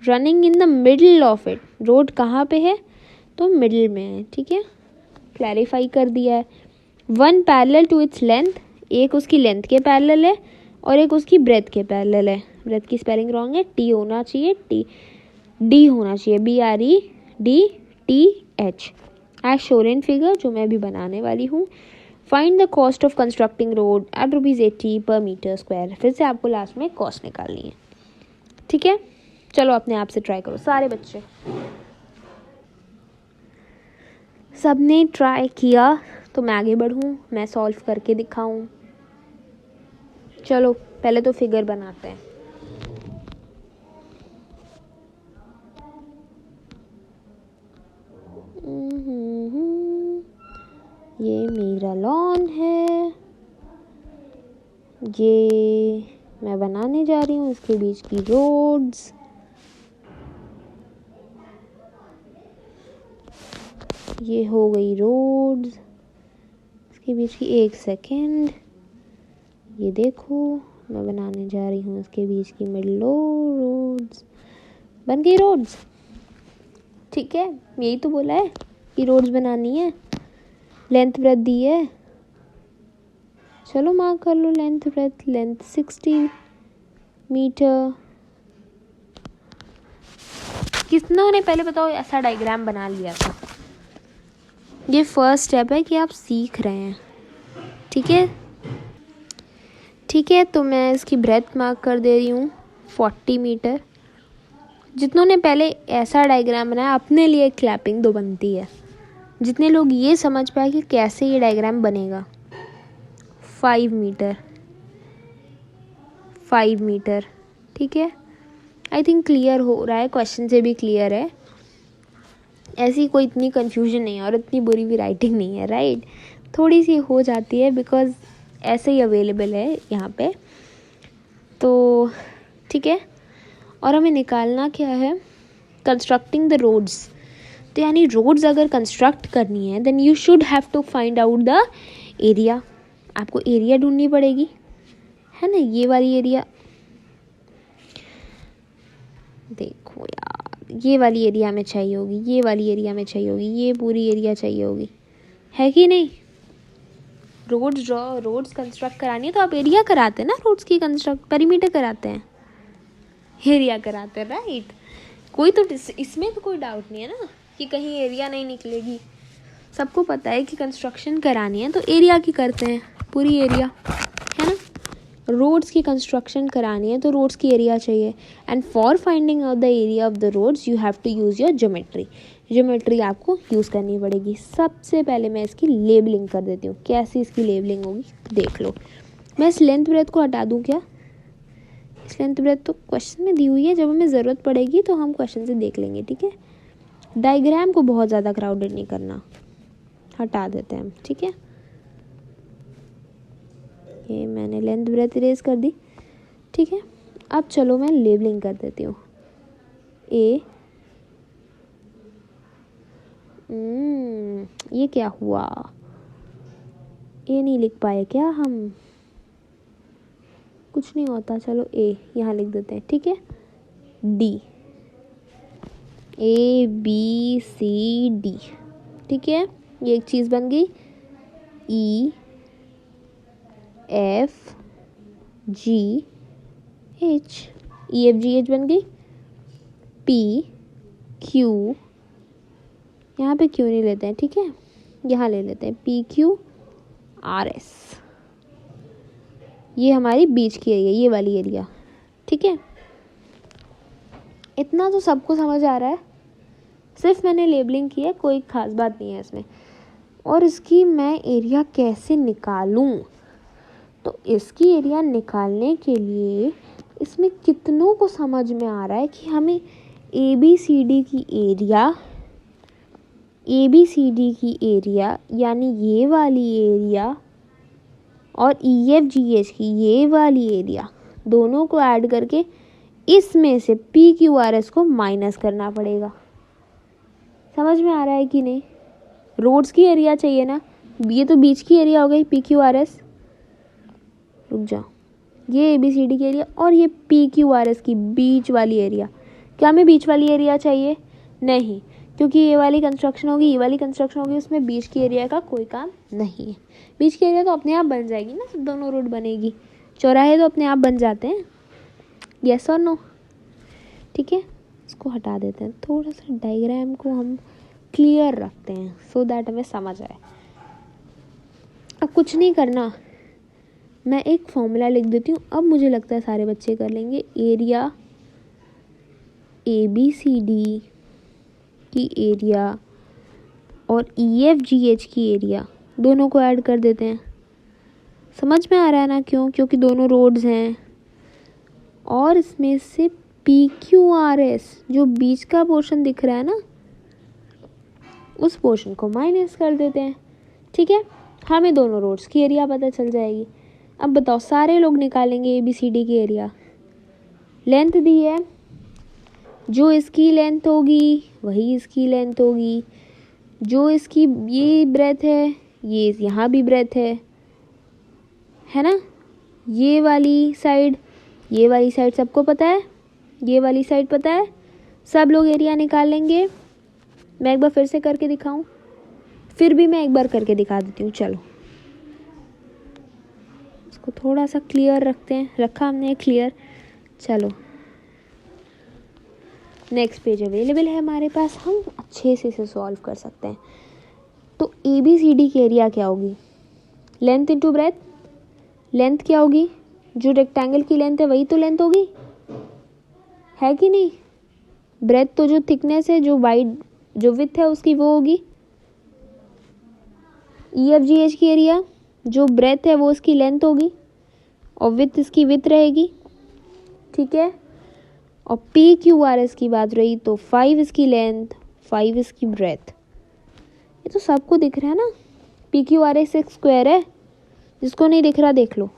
Running in the middle of it, road कहाँ पे है तो मिडल में है, ठीक है, क्लैरिफाई कर दिया है। 1 पैरेलल टू इट्स लेंथ, एक उसकी लेंथ के पैरेलल है और एक उसकी ब्रेथ के पैरेलल है। ब्रेथ की स्पेलिंग रॉन्ग है, टी होना चाहिए, डी होना चाहिए, BREDTH as shown in figure, जो मैं अभी बनाने वाली हूँ। Find the cost of constructing road at ₹80 per metre square. फिर से आपको लास्ट में कॉस्ट निकालनी है, ठीक है। चलो अपने आप से ट्राई करो सारे बच्चे। सबने ट्राई किया तो मैं आगे बढ़ूँ, मैं सॉल्व करके दिखाऊँ। चलो पहले तो फिगर बनाते हैं। ये मेरा लॉन है, ये मैं बनाने जा रही हूँ इसके बीच की रोड्स। ये हो गई रोड्स इसके बीच की। 1 सेकेंड, ये देखो मैं बनाने जा रही हूँ इसके बीच की मिडल रोड्स। बन गई रोड्स, ठीक है। यही तो बोला है कि रोड्स बनानी है, लेंथ ब्रेथ दी है। चलो मार्क कर लो लेंथ ब्रेथ। Length 60 meter. कितनों ने पहले बताओ ऐसा डायग्राम बना लिया था? ये फर्स्ट स्टेप है कि आप सीख रहे हैं, ठीक है। ठीक है, तो मैं इसकी ब्रेथ मार्क कर दे रही हूँ 40 मीटर। जितनों ने पहले ऐसा डायग्राम बनाया अपने लिए क्लैपिंग दो बनती है। जितने लोग ये समझ पाए कि कैसे ये डायग्राम बनेगा। 5 मीटर, 5 मीटर, ठीक है। आई थिंक क्लियर हो रहा है, क्वेश्चन से भी क्लियर है। ऐसी कोई इतनी कंफ्यूजन नहीं है और इतनी बुरी भी राइटिंग नहीं है, राइट। थोड़ी सी हो जाती है बिकॉज ऐसे ही अवेलेबल है यहाँ पे, तो ठीक है। और हमें निकालना क्या है? Constructing the roads. तो यानी रोड्स अगर कंस्ट्रक्ट करनी है then you should have to find out the area. आपको एरिया ढूंढनी पड़ेगी, है ना। ये वाली एरिया देखो यार, ये वाली एरिया में चाहिए होगी, ये वाली एरिया में चाहिए होगी, ये पूरी एरिया चाहिए होगी, है कि नहीं। रोड्स कंस्ट्रक्ट करानी है तो आप एरिया कराते हैं ना। रोड्स की कंस्ट्रक्ट पेरीमीटर कराते हैं, एरिया कराते हैं, राइट। कोई तो इसमें तो कोई डाउट नहीं है ना कि कहीं एरिया नहीं निकलेगी। सबको पता है कि कंस्ट्रक्शन करानी है तो एरिया की करते हैं, पूरी एरिया, है ना। रोड्स की कंस्ट्रक्शन करानी है तो रोड्स की एरिया चाहिए। And for finding out the area of the roads you have to use your geometry. Geometry आपको यूज़ करनी पड़ेगी। सबसे पहले मैं इसकी लेबलिंग कर देती हूँ। कैसी इसकी लेबलिंग होगी देख लो। मैं इस लेंथ ब्रेथ को हटा दूँ क्या? इस लेंथ ब्रेथ तो क्वेश्चन में दी हुई है, जब हमें ज़रूरत पड़ेगी तो हम क्वेश्चन से देख लेंगे, ठीक है। डायग्राम को बहुत ज़्यादा क्राउडेड नहीं करना, हटा देते हैं हम, ठीक है। ये मैंने लेंथ ब्रेथ इरेज कर दी, ठीक है। अब चलो मैं लेबलिंग कर देती हूँ। ये क्या हुआ? ए नहीं लिख पाए क्या हम? कुछ नहीं होता, चलो ए यहाँ लिख देते हैं, ठीक है। डी, ABCD, ठीक है। ये एक चीज़ बन गई। EFGH बन गई। PQ, यहाँ पे क्यों नहीं लेते हैं, ठीक है, यहाँ ले लेते हैं PQRS। ये हमारी बीच की एरिया, ये वाली एरिया, ठीक है। इतना तो सबको समझ आ रहा है। सिर्फ मैंने लेबलिंग की है, कोई ख़ास बात नहीं है इसमें। और इसकी मैं एरिया कैसे निकालूं? तो इसकी एरिया निकालने के लिए इसमें कितनों को समझ में आ रहा है कि हमें ABCD की एरिया यानी ये वाली एरिया और EFGH की ये वाली एरिया दोनों को ऐड करके इसमें से PQRS को माइनस करना पड़ेगा। समझ में आ रहा है कि नहीं? रोड्स की एरिया चाहिए ना, ये तो बीच की एरिया हो गई PQRS। रुक जाओ, ये ABCD की एरिया और ये PQRS की बीच वाली एरिया। क्या हमें बीच वाली एरिया चाहिए? नहीं, क्योंकि ये वाली कंस्ट्रक्शन होगी, ये वाली कंस्ट्रक्शन होगी, उसमें बीच की एरिया का कोई काम नहीं है। बीच की एरिया तो अपने आप बन जाएगी ना, दोनों रोड बनेगी। चौराहे तो अपने आप बन जाते हैं, यस और नो, ठीक है। इसको हटा देते हैं, थोड़ा सा डायग्राम को हम क्लियर रखते हैं सो दैट हमें समझ आए। अब कुछ नहीं करना, मैं एक फॉर्मूला लिख देती हूँ। अब मुझे लगता है सारे बच्चे कर लेंगे। एरिया ABCD की एरिया और EFGH की एरिया दोनों को ऐड कर देते हैं। समझ में आ रहा है ना क्यों? क्योंकि दोनों रोड्स हैं। और इसमें से PQRS जो बीच का पोर्शन दिख रहा है ना, उस पोर्शन को माइनस कर देते हैं। ठीक है, हमें दोनों रोड्स की एरिया पता चल जाएगी। अब बताओ, सारे लोग निकालेंगे ABCD की एरिया। लेंथ दी है, जो इसकी लेंथ होगी वही इसकी लेंथ होगी। जो इसकी ये ब्रेथ है, ये यहाँ भी ब्रेथ है ना। ये वाली साइड सबको पता है, ये वाली साइड पता है। सब लोग एरिया निकाल लेंगे। मैं एक बार फिर से करके दिखाऊं? फिर भी मैं एक बार करके दिखा देती हूँ। चलो, इसको थोड़ा सा क्लियर रखते हैं। रखा हमने क्लियर। चलो, नेक्स्ट पेज अवेलेबल है हमारे पास, हम अच्छे से इसे सॉल्व कर सकते हैं। तो ABCD की एरिया क्या होगी? Length into breadth. लेंथ क्या होगी? जो रेक्टेंगल की लेंथ है वही तो लेंथ होगी, है कि नहीं? ब्रेथ तो जो थिकनेस है, जो वाइड, जो विड्थ है उसकी, वो होगी। EFGH की एरिया, जो ब्रेथ है वो इसकी लेंथ होगी और विड्थ इसकी विड्थ रहेगी। ठीक है, और PQRS की बात रही तो 5 इसकी लेंथ, 5 इसकी ब्रेथ। ये तो सबको दिख रहा है ना। PQRS एक स्क्वायर है, जिसको नहीं दिख रहा देख लो।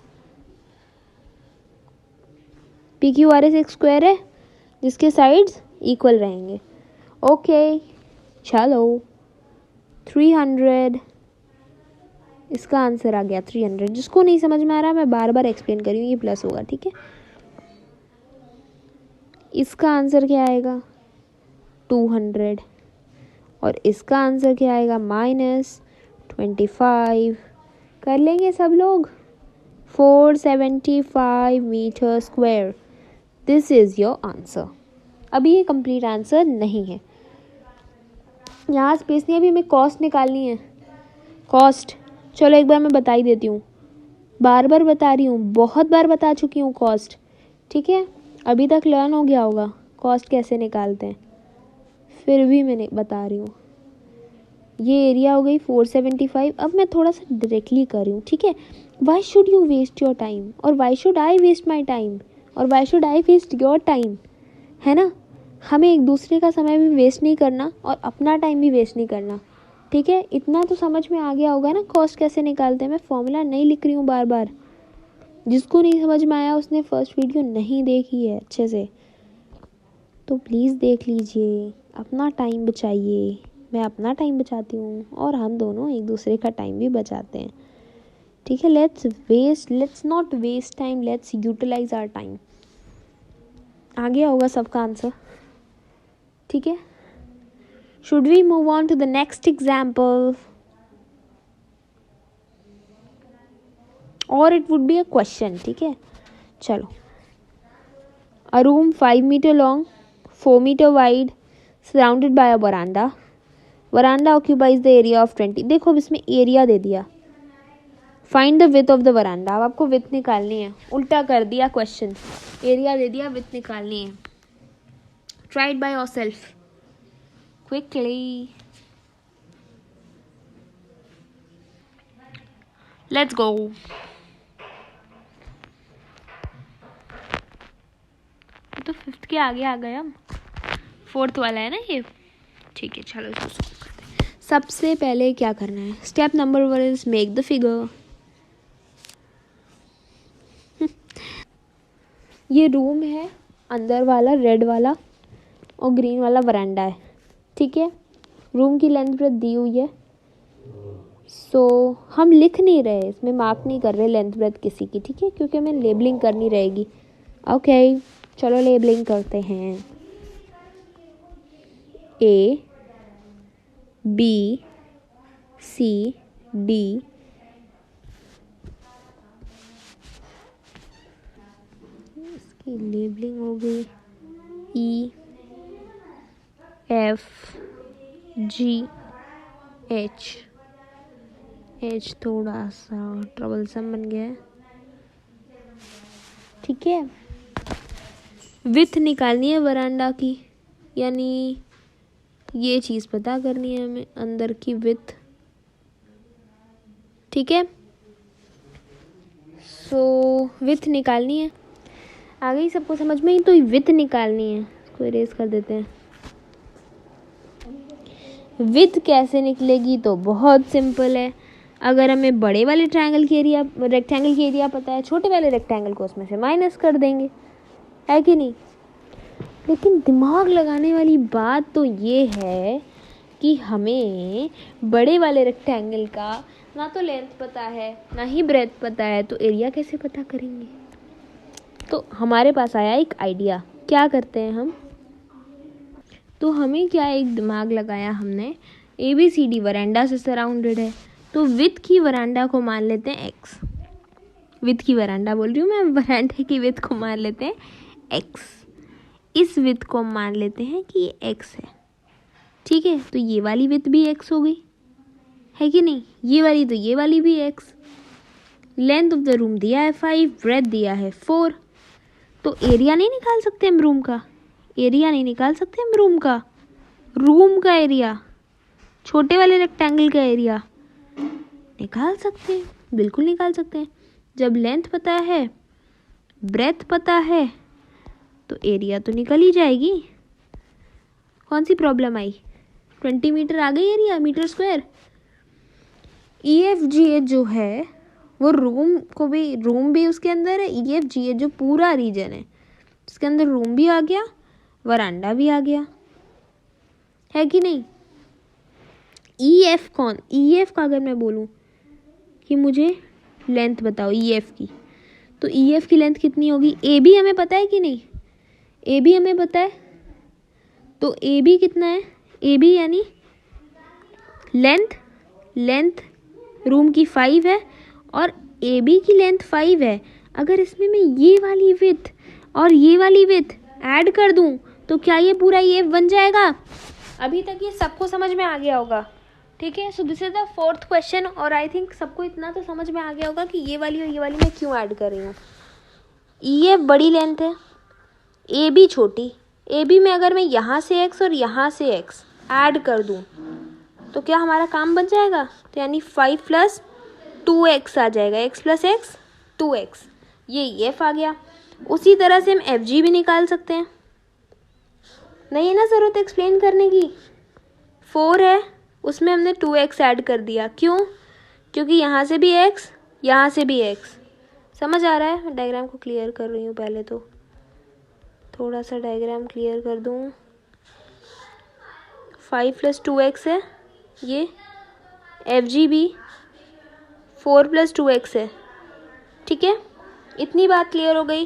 PQRS एक स्क्वायर है जिसके साइड्स इक्वल रहेंगे। ओके, चलो 300 इसका आंसर आ गया। 300। जिसको नहीं समझ में आ रहा मैं बार बार एक्सप्लेन कर रही हूँ, ये प्लस होगा। ठीक है, इसका आंसर क्या आएगा? 200। और इसका आंसर क्या आएगा? -25। कर लेंगे सब लोग। 475 meter square, this is your answer. अभी ये कंप्लीट आंसर नहीं है, यहाँ स्पेस नहीं। अभी हमें कॉस्ट निकालनी है। कॉस्ट चलो एक बार मैं बता ही देती हूँ, बार बार बता रही हूँ, बहुत बार बता चुकी हूँ कॉस्ट। ठीक है, अभी तक लर्न हो गया होगा कॉस्ट कैसे निकालते हैं, फिर भी मैंने बता रही हूँ। ये एरिया हो गई 475। अब मैं थोड़ा सा डायरेक्टली कर रही हूँ। ठीक है, why should you waste your time, और why should I waste my time, और why should I waste your time, है ना। हमें एक दूसरे का समय भी वेस्ट नहीं करना और अपना टाइम भी वेस्ट नहीं करना। ठीक है, इतना तो समझ में आ गया होगा ना कॉस्ट कैसे निकालते हैं। मैं फॉर्मूला नहीं लिख रही हूँ बार बार। जिसको नहीं समझ में आया उसने फर्स्ट वीडियो नहीं देखी है अच्छे से, तो प्लीज़ देख लीजिए, अपना टाइम बचाइए। मैं अपना टाइम बचाती हूँ और हम दोनों एक दूसरे का टाइम भी बचाते हैं। ठीक है, let's not waste time, let's utilize our time. आ गया होगा सबका आंसर। ठीक है, should we move on to the next example, और it would be a question. ठीक है, चलो। A room 5 metre long, 4 metre wide, surrounded by a veranda. Veranda occupies the area of 20। देखो अब इसमें एरिया दे दिया। Find the width of the veranda. अब आपको विथ निकालनी है, उल्टा कर दिया क्वेश्चन। एरिया दे दिया, विथ निकालनी है। Try it by yourself quickly. Let's go. तो 5th के आगे आ गए हम, 4th वाला है ना ये। ठीक है, चलो इसको सॉल्व करते हैं। सबसे पहले क्या करना है? Step number 1 is make the figure. ये रूम है, अंदर वाला रेड वाला और ग्रीन वाला वरांडा है। ठीक है, रूम की लेंथ ब्रेथ दी हुई है। सो हम लिख नहीं रहे, इसमें मार्क नहीं कर रहे लेंथ ब्रेथ किसी की। ठीक है, क्योंकि हमें लेबलिंग करनी रहेगी। ओके, चलो लेबलिंग करते हैं। A B C D इसकी लेबलिंग हो गई E F G H। H थोड़ा सा ट्रबलसम बन गया है। ठीक है, विथ निकालनी है वरांडा की, यानी ये चीज़ पता करनी है हमें, अंदर की विड्थ। ठीक है, सो विड्थ निकालनी है। आ गई सबको समझ में? ही तो विड्थ निकालनी है। इसको इरेज कर देते हैं। विड्थ कैसे निकलेगी? तो बहुत सिंपल है। अगर हमें बड़े वाले रेक्टेंगल की एरिया पता है, छोटे वाले रेक्टेंगल को उसमें से माइनस कर देंगे, है कि नहीं? लेकिन दिमाग लगाने वाली बात तो ये है कि हमें बड़े वाले रेक्टेंगल का ना तो लेंथ पता है ना ही ब्रेथ पता है, तो एरिया कैसे पता करेंगे? तो हमारे पास आया एक आइडिया। क्या करते हैं हम? तो हमें क्या एक दिमाग लगाया हमने, ABCD वरांडा से सराउंडेड है, तो विड्थ की वरांडा को मान लेते हैं x। विड्थ की वरांडा बोल रही हूँ मैं, वरांडे की विड्थ को मान लेते हैं x। इस विड्थ को मान लेते हैं कि ये x है। ठीक है, तो ये वाली विड्थ भी x हो गई, है कि नहीं? ये वाली तो ये वाली भी x। Length of the room दिया है 5, ब्रेथ दिया है 4। तो एरिया नहीं निकाल सकते हम रूम का? एरिया नहीं निकाल सकते हम रूम का? रूम का एरिया, छोटे वाले रेक्टेंगल का एरिया निकाल सकते हैं, बिल्कुल निकाल सकते हैं। जब लेंथ पता है, ब्रेथ पता है, तो एरिया तो निकल ही जाएगी। कौन सी प्रॉब्लम आई? 20 मीटर आ गई एरिया, मीटर स्क्वायर। EFGH जो है वो रूम भी उसके अंदर है। EFGH जो पूरा रीजन है उसके अंदर रूम भी आ गया, वरांडा भी आ गया, है कि नहीं? EF का अगर मैं बोलूँ कि मुझे लेंथ बताओ EF की, तो EF की लेंथ कितनी होगी? AB हमें पता है कि नहीं? AB हमें पता है, तो AB कितना है? AB यानी लेंथ रूम की 5 है और AB की लेंथ 5 है। अगर इसमें मैं ये वाली विड्थ और ये वाली विड्थ ऐड कर दूं तो क्या ये पूरा EF बन जाएगा? अभी तक ये सबको समझ में आ गया होगा। ठीक है, so this is the 4th question. और आई थिंक सबको इतना तो समझ में आ गया होगा कि ये वाली और ये वाली मैं क्यों ऐड कर रही हूँ। EF बड़ी लेंथ है, AB छोटी। AB में अगर मैं यहाँ से x और यहाँ से x ऐड कर दूँ तो क्या हमारा काम बन जाएगा? तो यानी 5 + 2x आ जाएगा, x + x 2x। ये EF आ गया। उसी तरह से हम FG भी निकाल सकते हैं। नहीं है ना ज़रूरत एक्सप्लेन करने की? 4 है, उसमें हमने 2x ऐड कर दिया। क्यों? क्योंकि यहाँ से भी x, यहाँ से भी x। समझ आ रहा है? मैं डायग्राम को क्लियर कर रही हूँ। पहले तो थोड़ा सा डायग्राम क्लियर कर दूँ। 5 + 2x है ये, FG भी 4 + 2x है। ठीक है, इतनी बात क्लियर हो गई।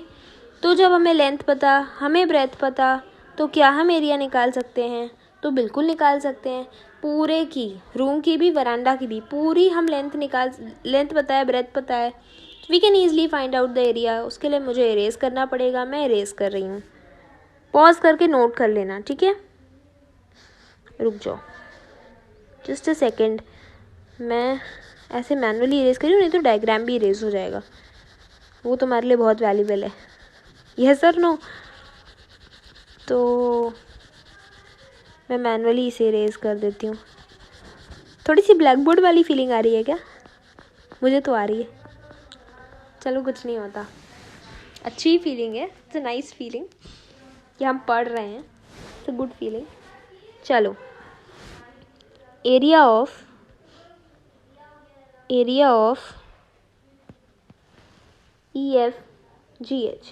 तो जब हमें लेंथ पता, हमें ब्रेथ पता, तो क्या हम एरिया निकाल सकते हैं? तो बिल्कुल निकाल सकते हैं। पूरे की, रूम की भी, वरांडा की भी, पूरी हम लेंथ पता है, ब्रेथ पता है, we can easily find out the area. उसके लिए मुझे इरेज करना पड़ेगा। मैं इरेज कर रही हूँ, पॉज करके नोट कर लेना। ठीक है, रुक जाओ जस्ट अ सेकेंड। मैं ऐसे मैनुअली इरेज कर रही हूँ, नहीं तो डायग्राम भी इरेज हो जाएगा। वो तुम्हारे लिए बहुत वैल्यूबल है। यस और नो? तो मैं मैनुअली इसे इरेज कर देती हूँ। थोड़ी सी ब्लैक बोर्ड वाली फीलिंग आ रही है क्या? मुझे तो आ रही है। चलो कुछ नहीं होता, अच्छी फीलिंग है। इट्स अ नाइस फीलिंग कि हम पढ़ रहे हैं। It's a good feeling. चलो, एरिया ऑफ EFGH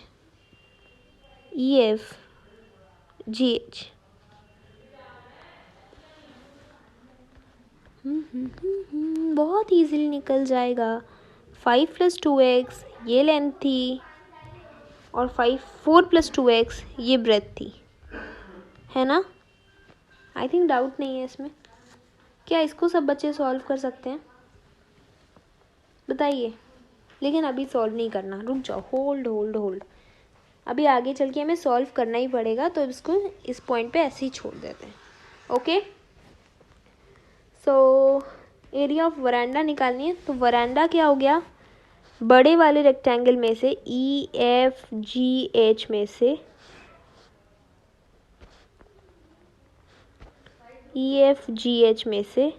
बहुत इजीली निकल जाएगा। 5 + 2x ये लेंथ थी और 4 + 2x ये ब्रेथ थी, है ना? आई थिंक डाउट नहीं है इसमें। क्या इसको सब बच्चे सॉल्व कर सकते हैं? बताइए। लेकिन अभी सॉल्व नहीं करना, रुक जाओ, होल्ड। अभी आगे चल के हमें सॉल्व करना ही पड़ेगा, तो इसको इस पॉइंट पे ऐसे ही छोड़ देते हैं। ओके, सो एरिया ऑफ वरांडा निकालनी है। तो वरांडा क्या हो गया? बड़े वाले रेक्टेंगल में से, EFGH में से EFGH में से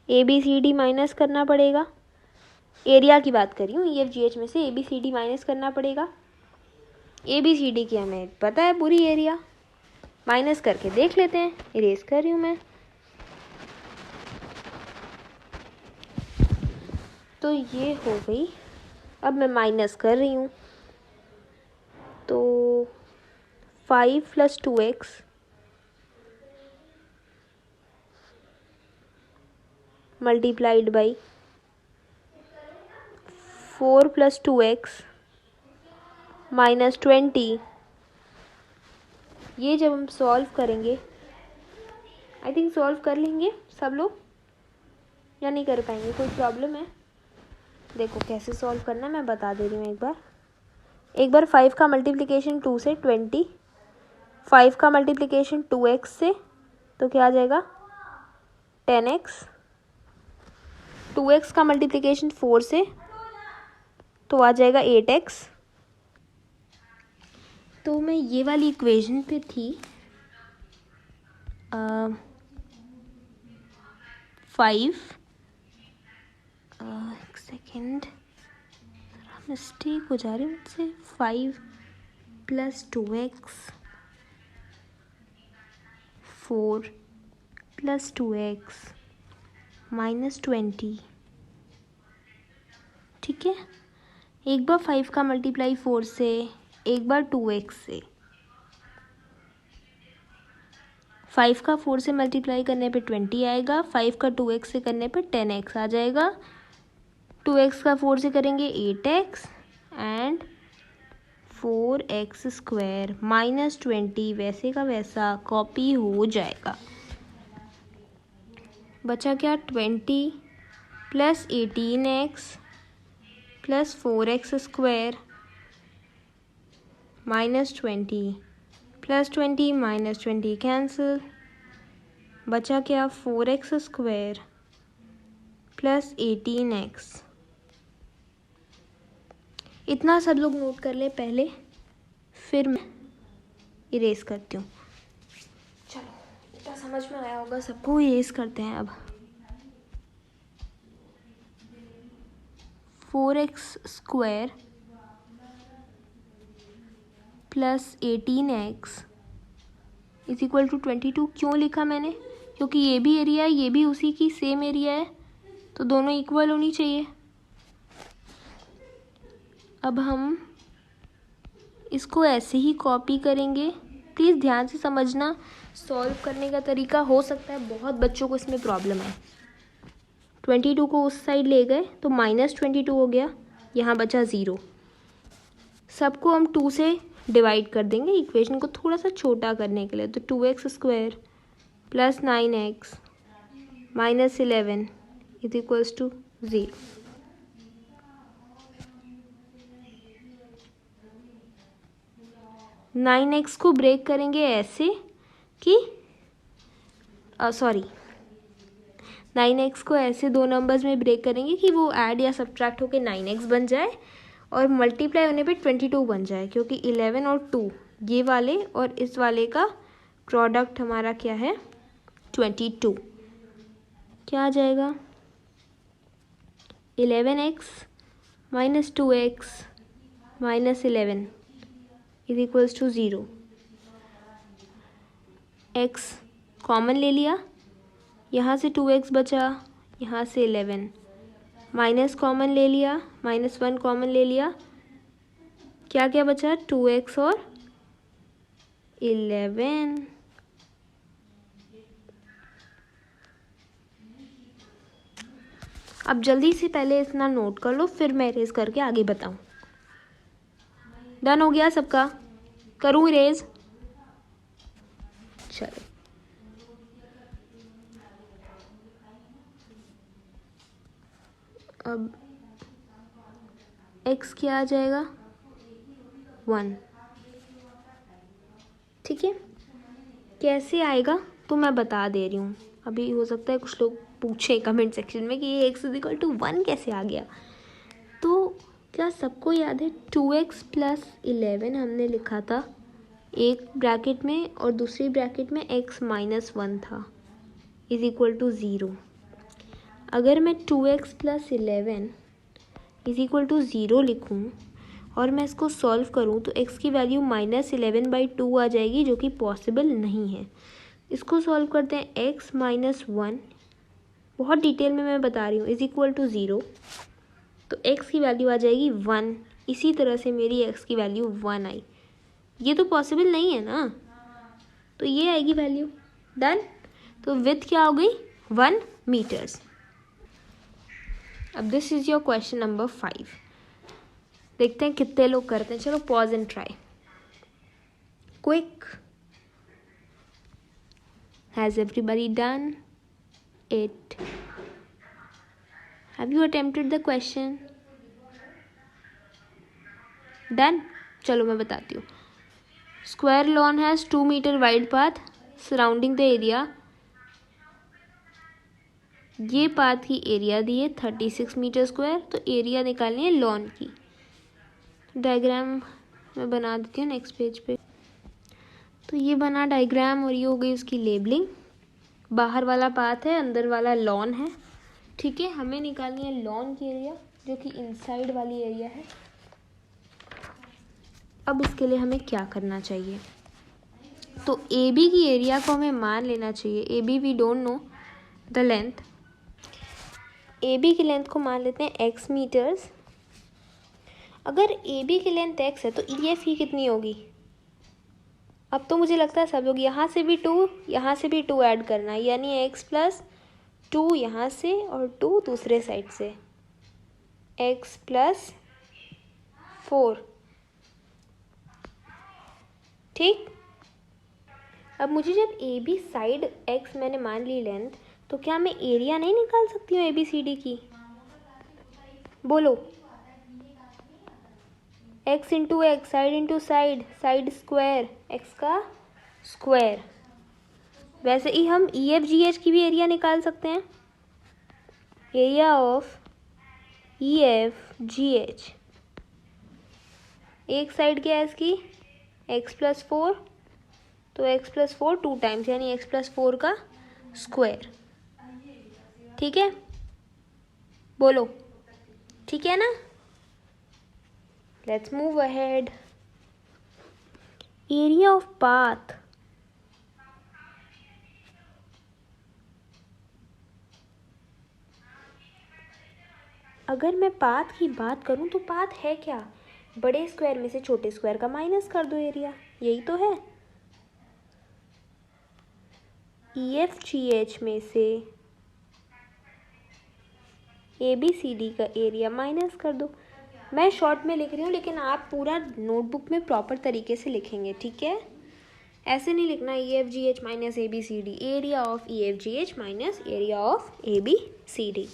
ABCD माइनस करना पड़ेगा। एरिया की बात कर रही हूँ। EFGH में से ABCD माइनस करना पड़ेगा। ABCD की हमें पता है पूरी एरिया, माइनस करके देख लेते हैं। इरेज कर रही हूँ मैं। तो ये हो गई। अब मैं माइनस कर रही हूँ। तो 5 + 2x multiplied by 4 + 2x minus 20। ये जब हम सॉल्व करेंगे, आई थिंक सॉल्व कर लेंगे सब लोग या नहीं कर पाएंगे, कोई प्रॉब्लम है? देखो कैसे सॉल्व करना है मैं बता दे रही हूँ एक बार 5 का मल्टीप्लिकेशन 2 से 20, 5 का मल्टीप्लिकेशन 2x से, तो क्या आ जाएगा 10x, 2x का मल्टीप्लिकेशन 4 से, तो आ जाएगा 8x। तो मैं ये वाली इक्वेशन पे थी 5 एक सेकेंड, मिस्टेक हो जा रही है मुझसे। 5 + 2x 4 + 2x माइनस 20। ठीक है, एक बार 5 का मल्टीप्लाई 4 से, एक बार 2x से। 5 का 4 से मल्टीप्लाई करने पे 20 आएगा, 5 का 2x से करने पे 10x आ जाएगा, 2x का 4 से करेंगे 8x एंड 4x² माइनस 20 वैसे का वैसा कॉपी हो जाएगा। बचा क्या 20 + 18x + 4x² minus 20 + 20 minus 20 cancel. बचा क्या 4x² + 18x। इतना सब लोग नोट कर ले पहले, फिर मैं इरेज करती हूँ। चलो इतना समझ में आया होगा सबको। इरेज करते हैं अब। 4x² + 18x = 22। क्यों लिखा मैंने? क्योंकि ये भी एरिया है, ये भी उसी की सेम एरिया है, तो दोनों इक्वल होनी चाहिए। अब हम इसको ऐसे ही कॉपी करेंगे। प्लीज़ ध्यान से समझना, सॉल्व करने का तरीका हो सकता है बहुत बच्चों को इसमें प्रॉब्लम है। 22 को उस साइड ले गए तो माइनस 22 हो गया, यहाँ बचा 0। सबको हम 2 से डिवाइड कर देंगे इक्वेशन को थोड़ा सा छोटा करने के लिए। तो 2x² + 9x minus 11 = 0। Nine x को ब्रेक करेंगे ऐसे कि 9x को ऐसे दो नंबर्स में ब्रेक करेंगे कि वो ऐड या सब्ट्रैक्ट होकर 9x बन जाए और मल्टीप्लाई होने पे 22 बन जाए, क्योंकि 11 और 2 ये वाले और इस वाले का प्रोडक्ट हमारा क्या है 22। क्या आ जाएगा 11x - 2x - 11 = 0। x कॉमन ले लिया, यहाँ से 2x बचा, यहाँ से 11, माइनस कॉमन ले लिया, -1 कॉमन ले लिया, क्या क्या बचा 2x और 11। अब जल्दी से पहले इतना नोट कर लो, फिर मैं इरेज करके आगे बताऊं। डन हो गया सबका? करूं इरेज? चलो अब x क्या आ जाएगा 1। ठीक है, कैसे आएगा तो मैं बता दे रही हूँ। अभी हो सकता है कुछ लोग पूछे कमेंट सेक्शन में कि ये x = 1 कैसे आ गया। तो क्या सबको याद है 2x + 11 हमने लिखा था एक ब्रैकेट में और दूसरी ब्रैकेट में x - 1 था। Is equal to 0। अगर मैं 2x plus 11 is equal to 0 लिखूँ और मैं इसको सॉल्व करूँ तो x की वैल्यू -11/2 आ जाएगी, जो कि पॉसिबल नहीं है। इसको सॉल्व करते हैं। x - 1, बहुत डिटेल में मैं बता रही हूँ, इज इक्वल टू 0, तो x की वैल्यू आ जाएगी 1। इसी तरह से मेरी x की वैल्यू 1 आई। ये तो पॉसिबल नहीं है ना, तो ये आएगी वैल्यू। डन। तो विड्थ क्या हो गई? 1 मीटर्स। अब this is your question number 5। देखते हैं कितने लोग करते हैं। चलो pause and try quick. Has everybody done it? Have you attempted the question? Done. चलो मैं बताती हूँ। Square lawn has 2 meter wide path surrounding the area. ये पाथ की एरिया दी है 36 मीटर स्क्वायर, तो एरिया निकालनी है लॉन की। डायग्राम मैं बना देती हूँ नेक्स्ट पेज पे। तो ये बना डायग्राम और ये हो गई उसकी लेबलिंग। बाहर वाला पाथ है, अंदर वाला लॉन है। ठीक है, हमें निकालनी है लॉन की एरिया, जो कि इनसाइड वाली एरिया है। अब इसके लिए हमें क्या करना चाहिए? तो ए बी की एरिया को हमें मान लेना चाहिए। A B we don't know the length. A B की लेंथ को मान लेते हैं x मीटर्स। अगर ए बी की लेंथ x है तो ई एफ की कितनी होगी? अब तो मुझे लगता है सब लोग यहाँ से भी 2, यहाँ से भी 2 ऐड करना है, यानी x प्लस 2 यहाँ से और 2 दूसरे साइड से, x प्लस 4। ठीक। अब मुझे जब ए बी साइड x मैंने मान ली लेंथ, तो क्या मैं एरिया नहीं निकाल सकती हूँ ए बी सी डी की? बोलो। x into x, side into side, side square, x का स्क्वायर। वैसे ही हम ई एफ जी एच की भी एरिया निकाल सकते हैं। Area of E F G H, एक साइड क्या है इसकी? x प्लस 4, तो x प्लस 4 2 टाइम्स, यानी x प्लस 4 का स्क्वायर। ठीक है, बोलो। ठीक है ना? Let's move ahead. Area of path, अगर मैं पाथ की बात करूं तो पाथ है क्या? बड़े स्क्वायर में से छोटे स्क्वायर का माइनस कर दो एरिया, यही तो है। ई एफ जी एच में से ए बी सी डी का एरिया माइनस कर दो। मैं शॉर्ट में लिख रही हूँ, लेकिन आप पूरा नोटबुक में प्रॉपर तरीके से लिखेंगे। ठीक है, ऐसे नहीं लिखना E F G H minus A B C D. Area of E F G H minus area of A B C D.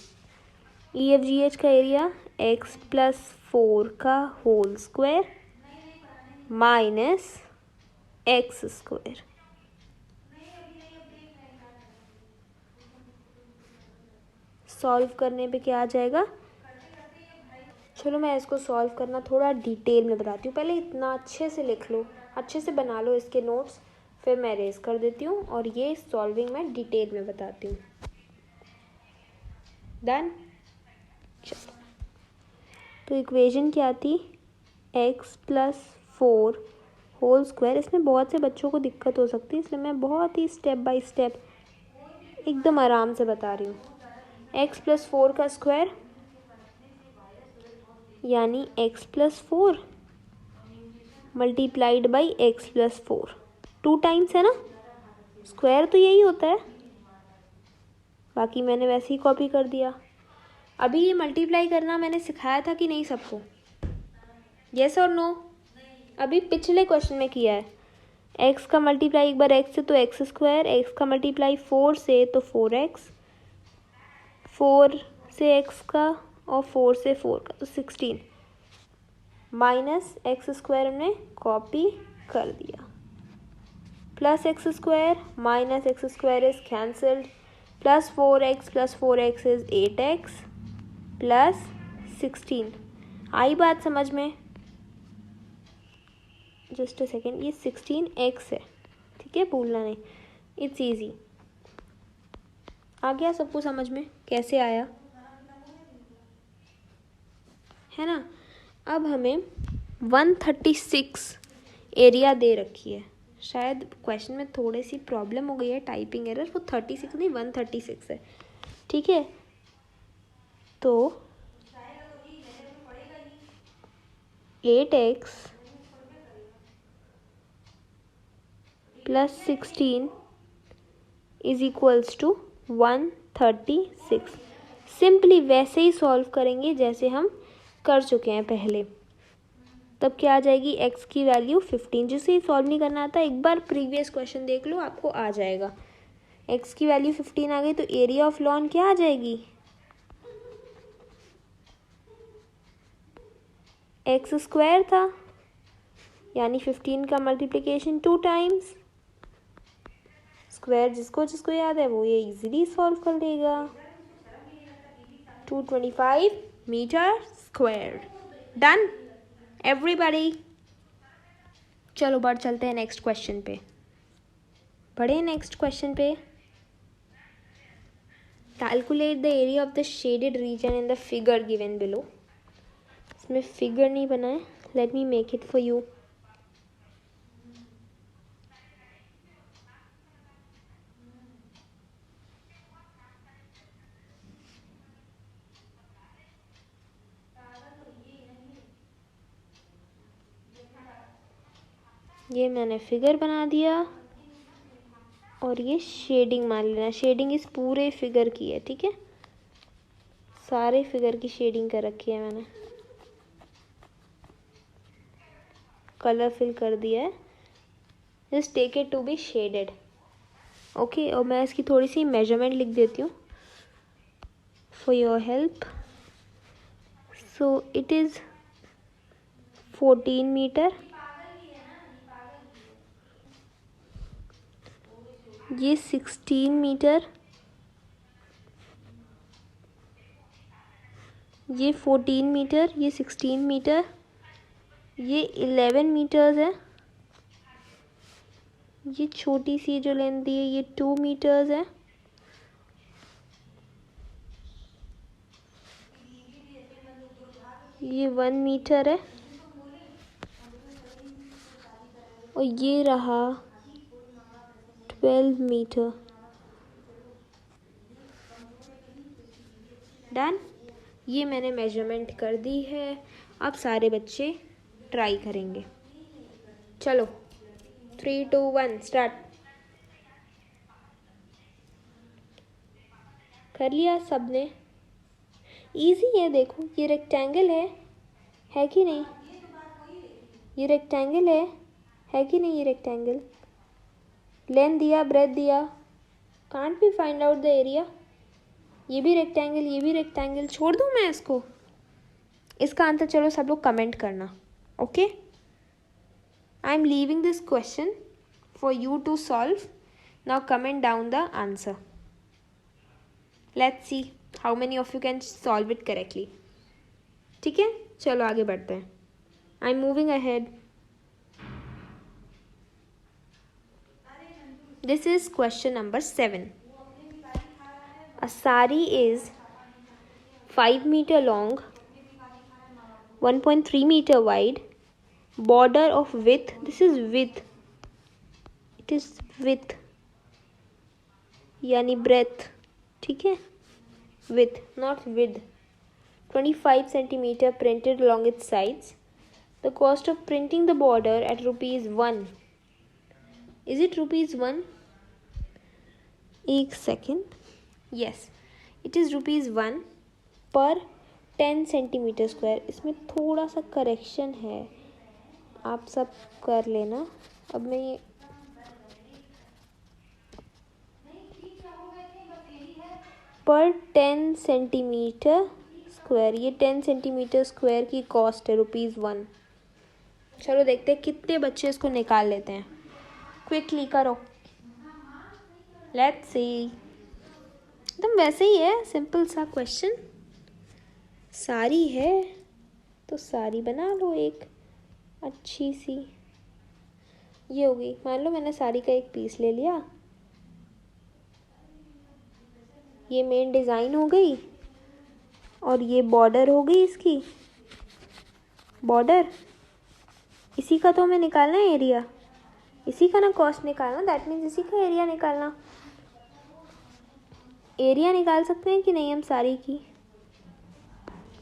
E F G H का एरिया x प्लस 4 का whole square minus x square. Solve करने पे क्या आ जाएगा? चलो मैं इसको solve करना थोड़ा डिटेल में बताती हूँ। पहले इतना अच्छे से लिख लो, अच्छे से बना लो इसके नोट्स, फिर मैं रेस कर देती हूँ और ये सॉल्विंग मैं डिटेल में बताती हूँ। डन। चलो, तो इक्वेशन क्या थी? x plus 4 whole square. इसमें बहुत से बच्चों को दिक्कत हो सकती है, इसलिए मैं बहुत ही स्टेप बाय स्टेप एकदम आराम से बता रही हूँ। x प्लस 4 का स्क्वायर यानी x plus 4 multiplied by x plus 4, 2 times है ना, स्क्वायर तो यही होता है, बाकी मैंने वैसे ही कॉपी कर दिया। अभी ये मल्टीप्लाई करना मैंने सिखाया था कि नहीं सबको? यस और नो? अभी पिछले क्वेश्चन में किया है। x का मल्टीप्लाई एक बार x से तो x स्क्वायर, x का मल्टीप्लाई 4 से तो 4x, 4 से x का और 4 से 4 का तो 16, माइनस एक्स स्क्वायर हमने कॉपी कर दिया, plus x square minus x square is cancelled, plus 4x is 8x plus 16। आई बात समझ में? जस्ट अ सेकेंड, ये 16x है, ठीक है, भूलना नहीं, इट्स ईजी। आ गया सबको समझ में कैसे आया, है ना। अब हमें 136 एरिया दे रखी है। शायद क्वेश्चन में थोड़ी सी प्रॉब्लम हो गई है, टाइपिंग एरर, वो 36 नहीं 136 है, ठीक है। तो 8x + 16 is equals to 136। Simply वैसे ही सॉल्व करेंगे जैसे हम कर चुके हैं पहले। तब क्या आ जाएगी, x की वैल्यू 15। जिसे ही सॉल्व नहीं करना आता एक बार प्रीवियस क्वेश्चन देख लो, आपको आ जाएगा। x की वैल्यू 15 आ गई तो एरिया ऑफ लॉन क्या आ जाएगी, x² था, यानी 15 का मल्टीप्लिकेशन 2 टाइम्स स्क्वायर। जिसको जिसको याद है वो ये इजीली सॉल्व कर लेगा। 225 मीटर स्क्वायर। Done everybody. चलो बढ़ चलते हैं नेक्स्ट क्वेश्चन पे। बढ़े नेक्स्ट क्वेश्चन पे। Calculate the area of the shaded region in the figure given below. इसमें फिगर नहीं बना है, let me make it for you. ये मैंने फिगर बना दिया और ये शेडिंग मान लेना। शेडिंग इस पूरे फिगर की है, ठीक है। सारे फिगर की शेडिंग कर रखी है मैंने, कलर फिल कर दिया है। Just take it to be shaded, okay. और मैं इसकी थोड़ी सी मेजरमेंट लिख देती हूँ for your help. So it is 14 meter, ये 16 मीटर, ये 14 मीटर, ये 16 मीटर, ये 11 मीटर्स है। ये छोटी सी जो लेंथ दी है ये 2 मीटर्स है। ये 1 मीटर है और ये रहा 12 मीटर। डन। ये मैंने मेजरमेंट कर दी है। अब सारे बच्चे ट्राई करेंगे। चलो 3 2 1 स्टार्ट। कर लिया सबने? इजी है, देखो ये रेक्टेंगल है कि नहीं? ये रेक्टेंगल है कि नहीं? ये रेक्टेंगल लेंथ दिया, ब्रेथ दिया, can't be find out the area. ये भी रेक्टेंगल, ये भी रेक्टेंगल। छोड़ दूँ मैं इसको? इसका आंसर चलो सब लोग कमेंट करना, okay. I am leaving this question for you to solve. Now comment down the answer. Let's see how many of you can solve it correctly, ठीक है। चलो आगे बढ़ते हैं। I am moving ahead. This is question number 7. A sari is 5 meter long, 1.3 meter wide, border of width. This is width. It is width, यानी breadth, ठीक है। Width, not width. 25 centimeter printed along its sides. The cost of printing the border at ₹1. Is it ₹1? एक second. Yes, it is ₹1 पर 10 centimetre square. इसमें थोड़ा सा correction है, आप सब कर लेना। अब मैं ये पर 10 सेंटीमीटर स्क्वायर, ये 10 सेंटीमीटर स्क्वायर की कॉस्ट है ₹1। चलो देखते हैं कितने बच्चे इसको निकाल लेते हैं। क्विकली करो, लेट्स सी। एकदम वैसे ही है, सिंपल सा क्वेश्चन। साड़ी है तो साड़ी बना लो एक अच्छी सी। ये होगी, मान लो मैंने साड़ी का एक पीस ले लिया, ये मेन डिज़ाइन हो गई और ये बॉर्डर हो गई इसकी बॉर्डर। इसी का तो हमें निकालना है एरिया, इसी का ना कॉस्ट निकालना, दैट मीन्स इसी का एरिया निकालना। एरिया निकाल सकते हैं कि नहीं हम सारी की?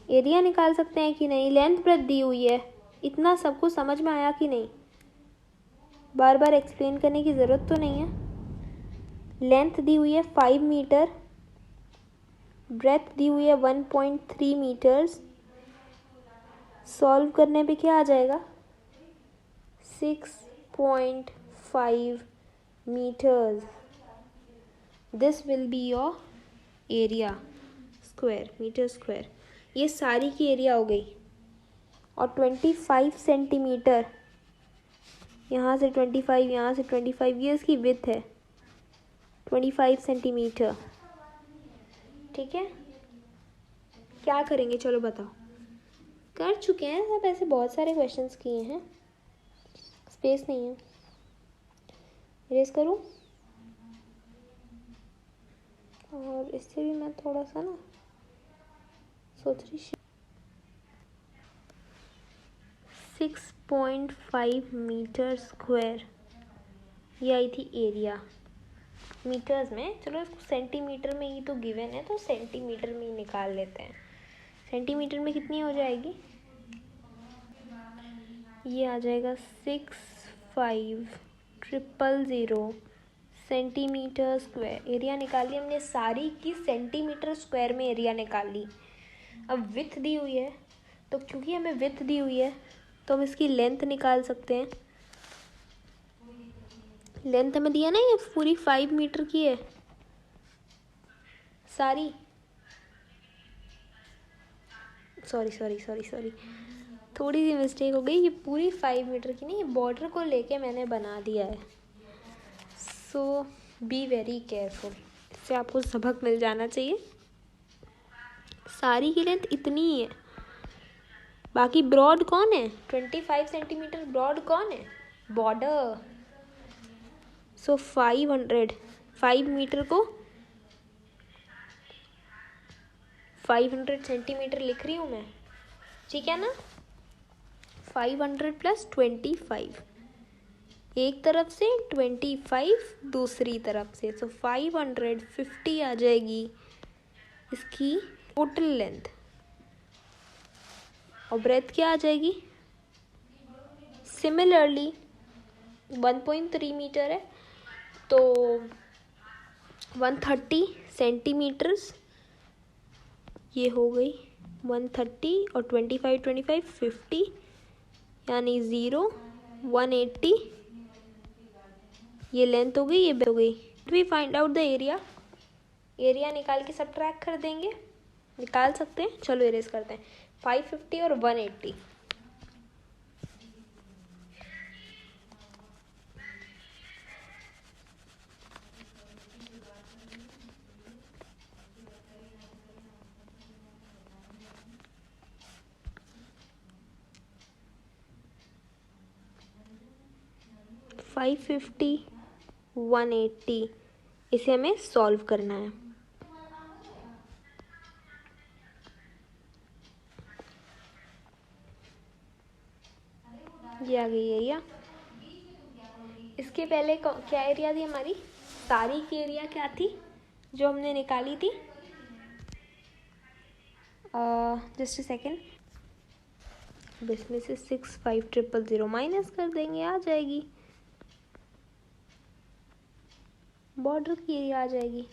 एरिया निकाल सकते हैं कि नहीं? लेंथ ब्रेथ दी हुई है, इतना सबको समझ में आया कि नहीं? बार बार एक्सप्लेन करने की ज़रूरत तो नहीं है। लेंथ दी हुई है 5 मीटर, ब्रेथ दी हुई है 1.3 मीटर्स। सॉल्व करने पे क्या आ जाएगा? 6.5 meters. This will be your area square, meter square. ये सारी की एरिया हो गई। और 25 सेंटीमीटर, यहाँ से 25, यहाँ से 25, ये इसकी विड्थ है 25 सेंटीमीटर। ठीक है, क्या करेंगे चलो बताओ। कर चुके हैं सब, ऐसे बहुत सारे क्वेश्चंस किए हैं, स्पेस नहीं है। इरेज करूँ और इससे भी मैं थोड़ा सा ना सोच रही 6.5 मीटर स्क्वायर, ये आई थी एरिया मीटर्स में। चलो इसको सेंटीमीटर में ही तो गिवन है, तो सेंटीमीटर में ही निकाल लेते हैं। सेंटीमीटर में कितनी हो जाएगी? ये आ जाएगा 65,000 सेंटीमीटर स्क्वायर। एरिया निकाल ली हमने सारी की, सेंटीमीटर स्क्वायर में एरिया निकाल ली। अब विड्थ दी हुई है, तो क्योंकि हमें विड्थ दी हुई है तो हम इसकी लेंथ निकाल सकते हैं। लेंथ हमें दिया ना, ये पूरी 5 मीटर की है सारी। सॉरी थोड़ी सी मिस्टेक हो गई। ये पूरी 5 मीटर की नहीं, ये बॉर्डर को लेके मैंने बना दिया है। सो बी वेरी केयरफुल, इससे आपको सबक मिल जाना चाहिए। सारी की लेंथ इतनी ही है, बाकी ब्रॉड कौन है? 25 सेंटीमीटर ब्रॉड कौन है? बॉर्डर। सो 5 मीटर को 500 सेंटीमीटर लिख रही हूँ मैं, ठीक है ना? 500 + 25, एक तरफ से 25 दूसरी तरफ से, सो 550 आ जाएगी इसकी टोटल लेंथ। और ब्रेथ क्या आ जाएगी? सिमिलरली 1.3 मीटर है तो 130 सेंटीमीटर्स, ये हो गई 130 और 25 50, यानी 0 180, ये लेंथ हो गई, ये हो गई। We find out the area. Area निकाल के सब्ट्रैक्ट कर देंगे, निकाल सकते हैं। चलो इरेज करते हैं। 550 और 180, फाइव 180, इसे हमें सॉल्व करना है। ये आ गई एरिया। इसके पहले क्या एरिया थी हमारी? सारी की एरिया क्या थी जो हमने निकाली थी? Just a second. अब इसमें से 65,000 माइनस कर देंगे, आ जाएगी बॉर्डर की एरिया, आ जाएगी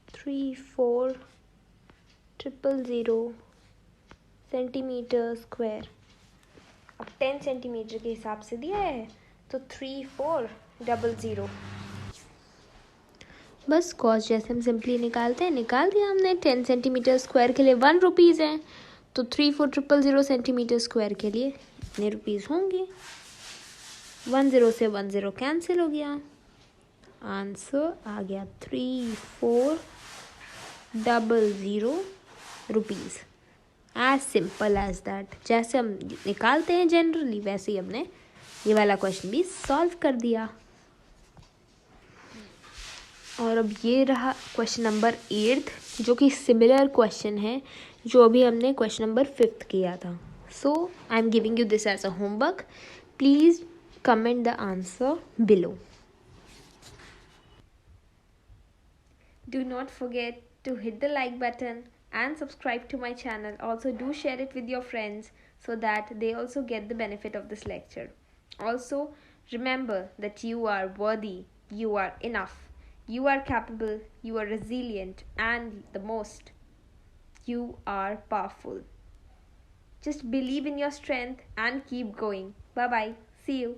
34,000 सेंटीमीटर स्क्वायर। अब 10 सेंटीमीटर के हिसाब से दिया है तो 3400। बस कॉस्ट जैसे हम सिंपली निकालते हैं, निकाल दिया हमने। 10 सेंटीमीटर स्क्वायर के लिए 1 रुपीज़ है, तो 34,000 सेंटीमीटर स्क्वायर के लिए इतने रुपीज़ होंगे। 10 से 10 कैंसिल हो गया, आंसर आ गया 3400 rupees. As simple as that. जैसे हम निकालते हैं जनरली, वैसे ही हमने ये वाला क्वेश्चन भी सॉल्व कर दिया। और अब ये रहा क्वेश्चन नंबर 8 जो कि सिमिलर क्वेश्चन है जो अभी हमने क्वेश्चन नंबर 5 किया था. So I am giving you this as a homework. Please comment the answer below. Do not forget to hit the like button and subscribe to my channel. Also do share it with your friends so that they also get the benefit of this lecture. Also remember that you are worthy, you are enough, you are capable, you are resilient, and the most, you are powerful. Just believe in your strength and keep going. Bye bye. See you.